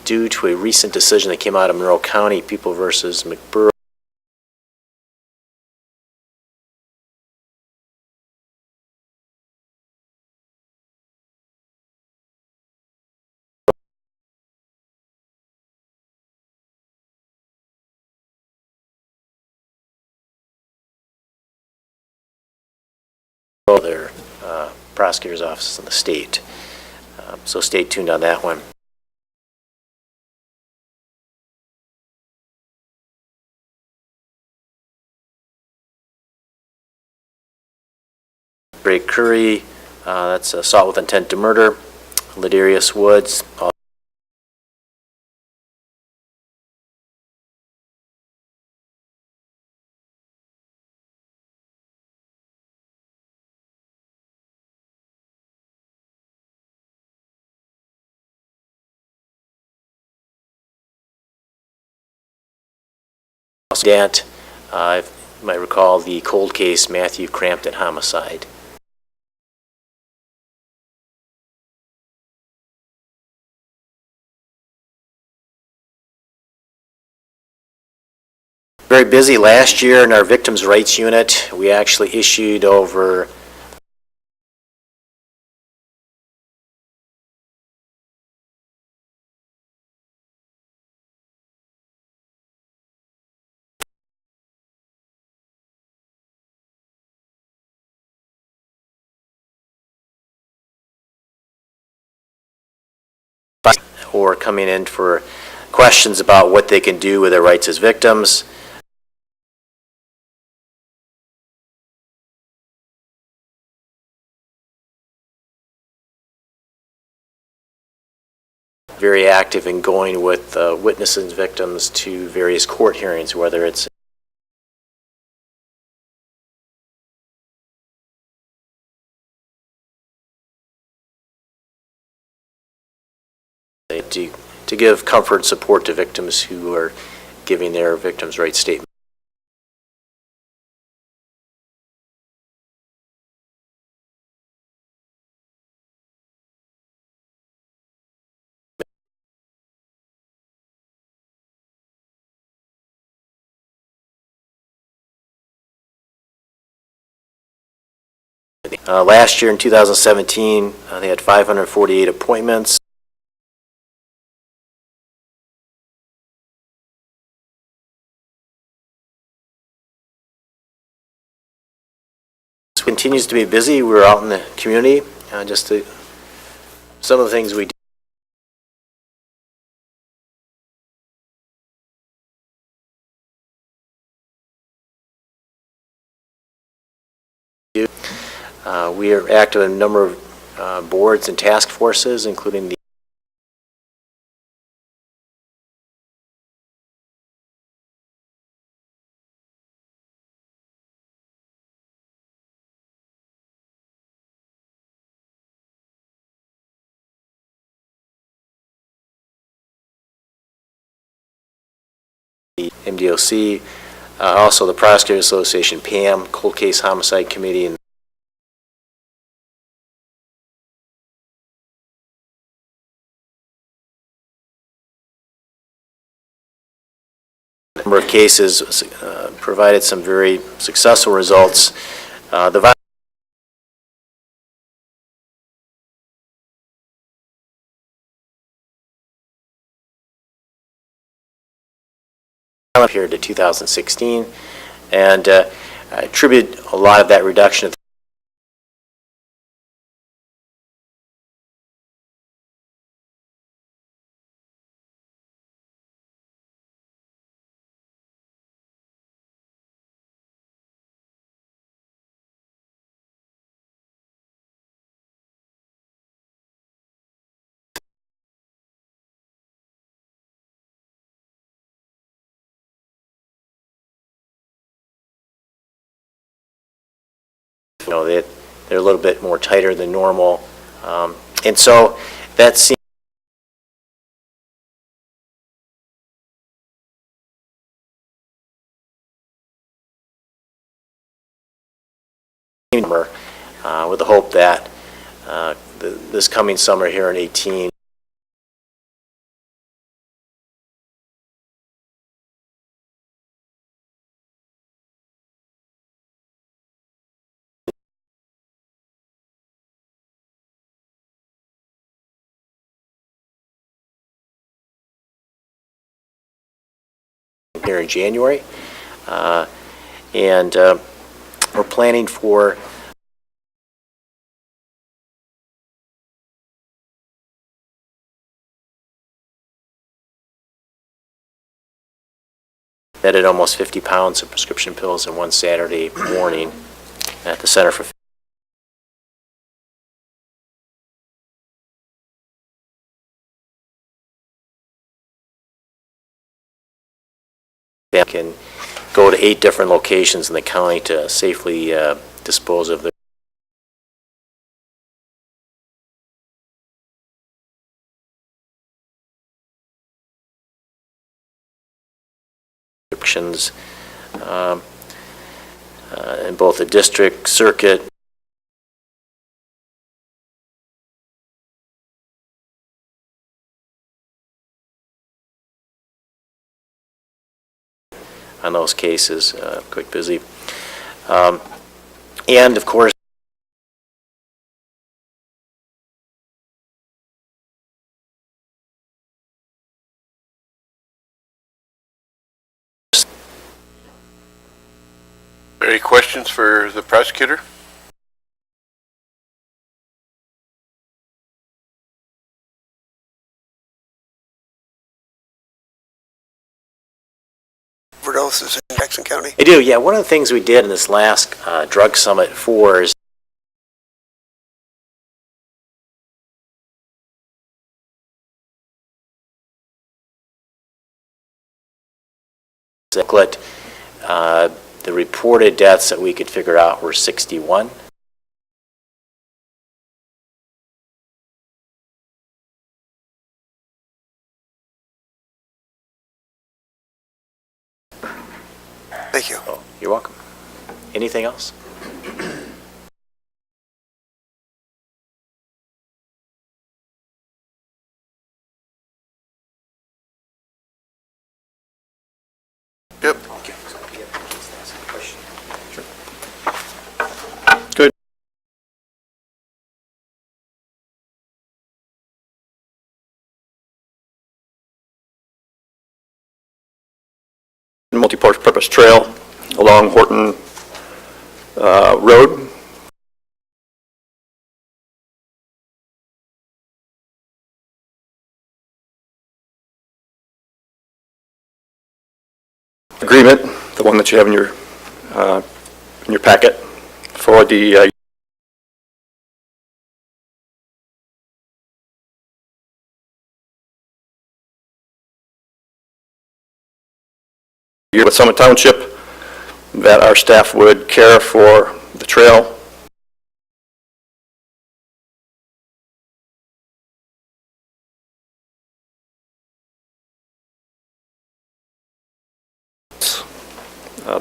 Due to a recent decision that came out of Monroe County, People versus McBurrow, their prosecutor's office in the state. So stay tuned on that one. Ray Curry, that's assault with intent to murder. Ladarius Woods, Dant, you might recall the cold case Matthew Crampton homicide. Very busy last year in our Victims' Rights Unit. We actually issued over or coming in for questions about what they can do with their rights as victims. Very active in going with witnesses and victims to various court hearings, whether it's to give comfort and support to victims who are giving their victims' rights statement. Last year in 2017, they had 548 appointments. It continues to be busy. We're out in the community. Some of the things we do. We are active in a number of boards and task forces, including the MDOC, also the Prosecutors Association, PAM, Cold Case Homicide Committee, and a number of cases provided some very successful results. The period to 2016, and I attribute a lot of that reduction they're a little bit more tighter than normal. And so that seems with the hope that this coming summer here in 18, here in January, and we're planning for netted almost 50 pounds of prescription pills in one Saturday morning at the Center for can go to 8 different locations in the county to safely dispose of their prescriptions in both the district, circuit, on those cases, quite busy. And of course, Any questions for the prosecutor? Overdoses in Jackson County? I do, yeah. One of the things we did in this last drug summit for is the reported deaths that we could figure out were 61. Thank you. Oh, you're welcome. Anything else? Yep. Good. Multi-purpose trail along Horton Road. Agreement, the one that you have in your packet for the with Summit Township, that our staff would care for the trail.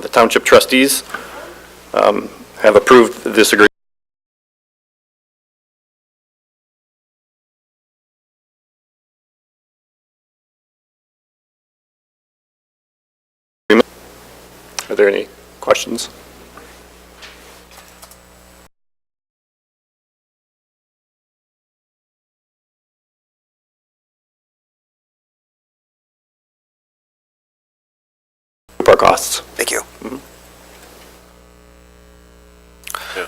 The township trustees have approved this agreement. Are there any questions? Our costs. Thank you. Yeah.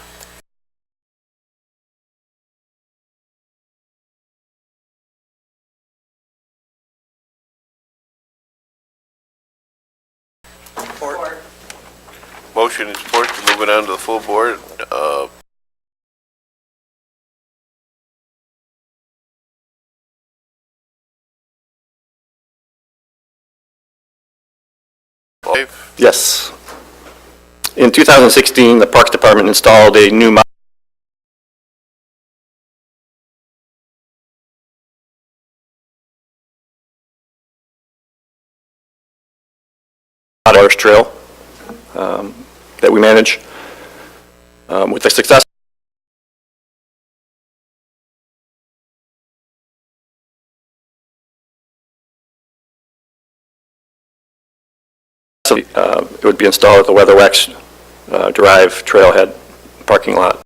Motion and support to move it on to the full board. Yes. In 2016, the Parks Department installed a new Waters Trail that we manage. With the success it would be installed at the Weatherwax Drive Trailhead parking lot.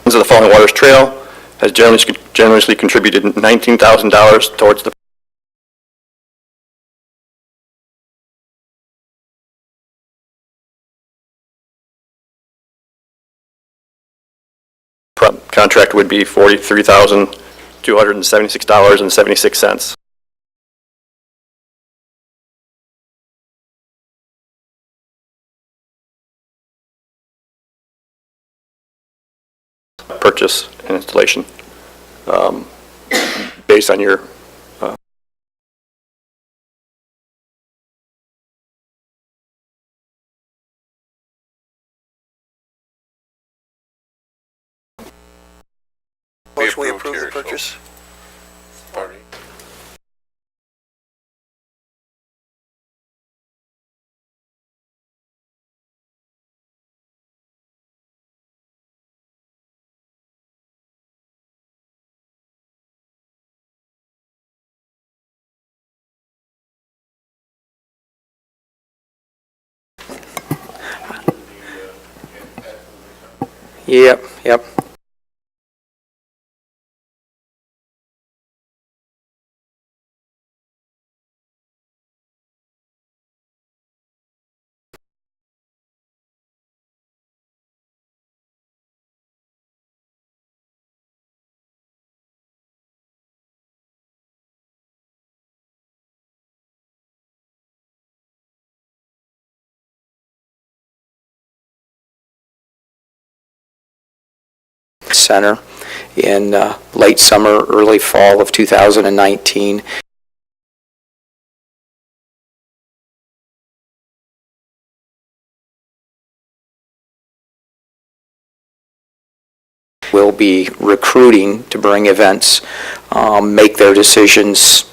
Of the Falling Waters Trail has generously contributed $19,000 towards the contract would be $43,276.76. Purchase and installation based on your Motion we approve the purchase. Party. Yep. Center in late summer, early fall of 2019. We'll be recruiting to bring events, make their decisions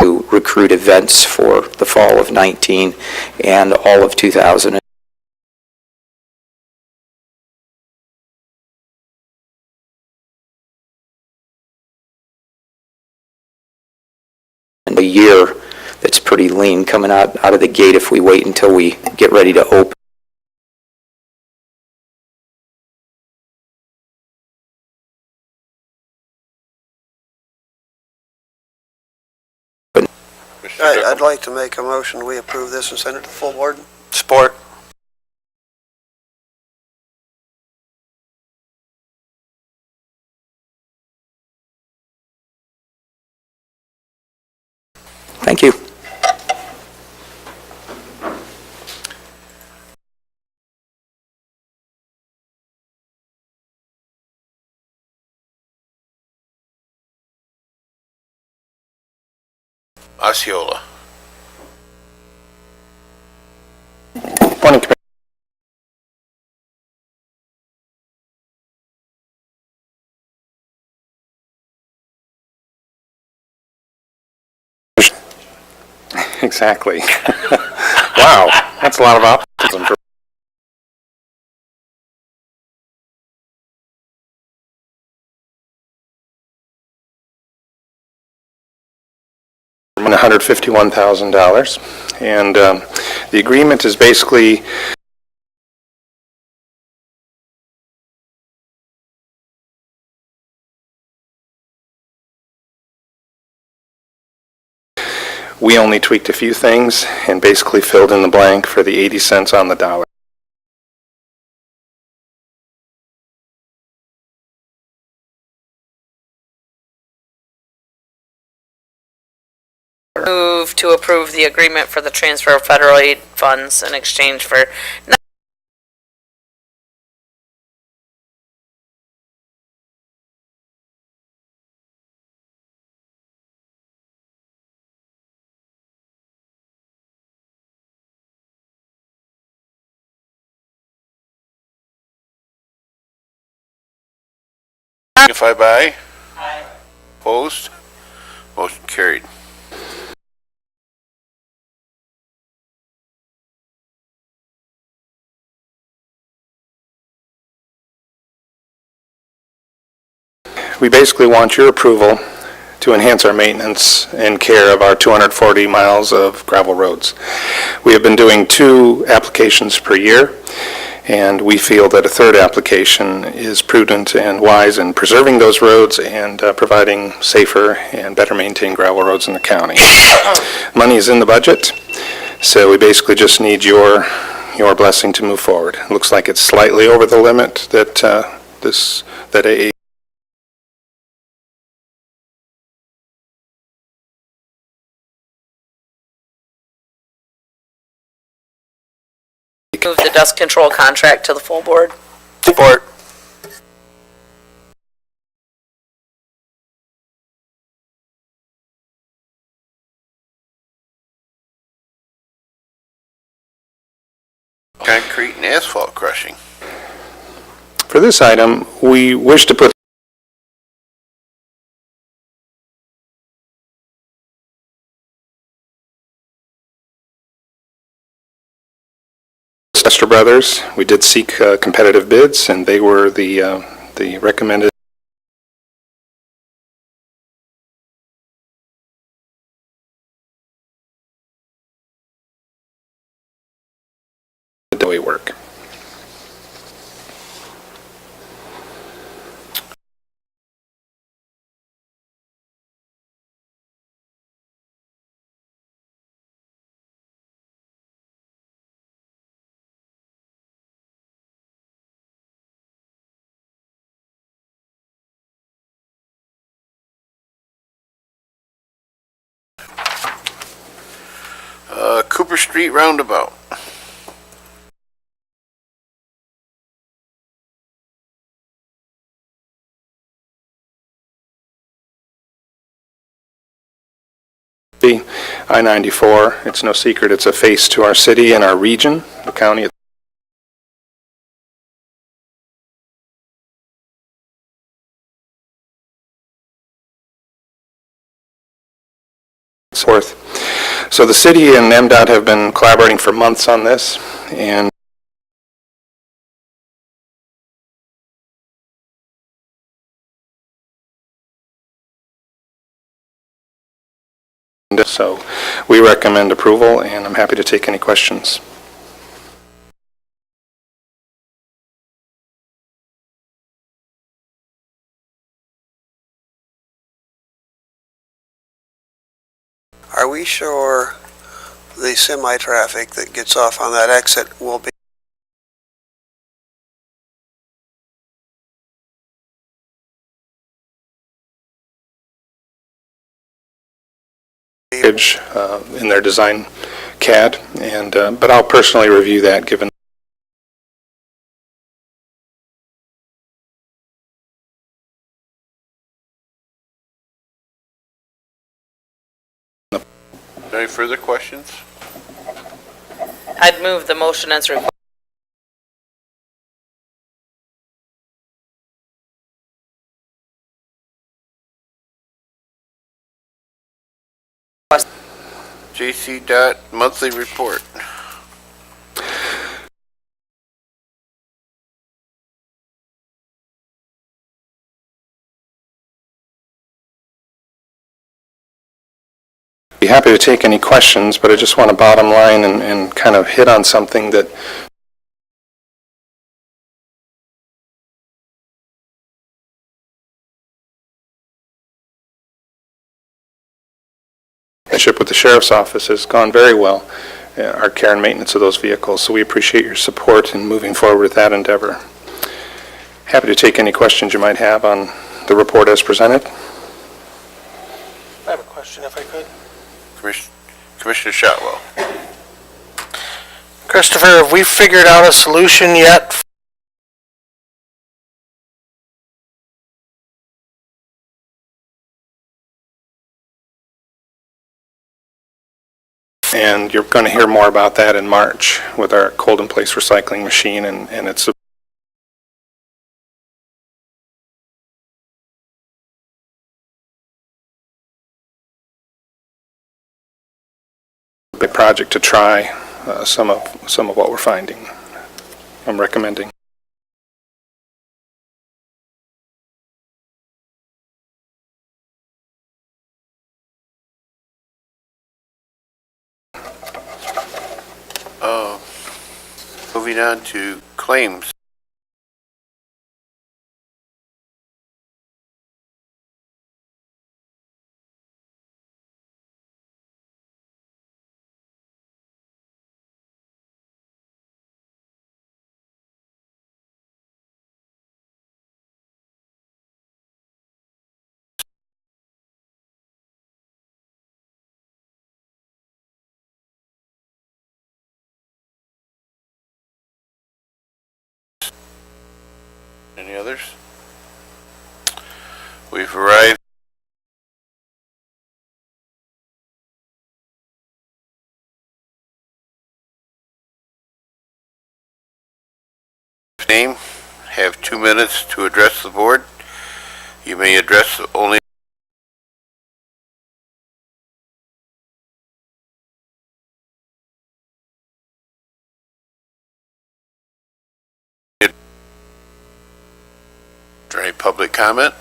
to recruit events for the fall of 19 and all of 2000. A year that's pretty lean coming out of the gate if we wait until we get ready to open. I'd like to make a motion, we approve this and send it to the full board. Support. Thank you. Osceola. Morning, Commissioner. exactly. Wow, that's a lot of optimism for $151,000, and the agreement is basically we only tweaked a few things and basically filled in the blank for the 80 cents on the dollar. Move to approve the agreement for the transfer of federal aid funds in exchange for Signify by? Aye. Opposed? Motion carried. We basically want your approval to enhance our maintenance and care of our 240 miles of gravel roads. We have been doing 2 applications per year, and we feel that a third application is prudent and wise in preserving those roads and providing safer and better maintained gravel roads in the county. Money is in the budget, so we basically just need your blessing to move forward. It looks like it's slightly over the limit that AA move the dust control contract to the full board. Support. Concrete and asphalt crushing. For this item, we wish to put Lester Brothers. We did seek competitive bids, and they were the recommended. Work. Cooper Street Roundabout. I-94, it's no secret, it's a face to our city and our region, the county. Forth. So the city and MDOT have been collaborating for months on this, and so we recommend approval, and I'm happy to take any questions. Are we sure the semi-traffic that gets off on that exit will be in their design CAD, and but I'll personally review that given Any further questions? I'd move the motion as required. J.C. Dot monthly report. be happy to take any questions, but I just want to bottom line and kind of hit on something that with the Sheriff's Office has gone very well, our care and maintenance of those vehicles, so we appreciate your support in moving forward with that endeavor. Happy to take any questions you might have on the report as presented. I have a question if I could. Commissioner Shotwell. Christopher, have we figured out a solution yet? And you're going to hear more about that in March with our cold-in-place recycling machine, and it's a big project to try some of what we're finding. I'm recommending. Moving on to claims. Any others? We've arrived. Name, have 2 minutes to address the board. You may address only any public comment.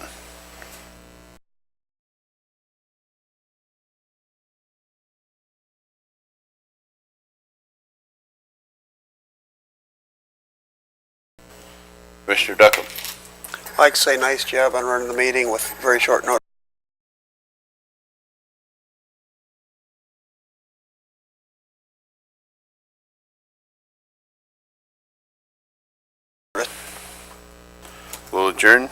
Commissioner Duckham. I'd like to say nice job on running the meeting with very short notice. We'll adjourn.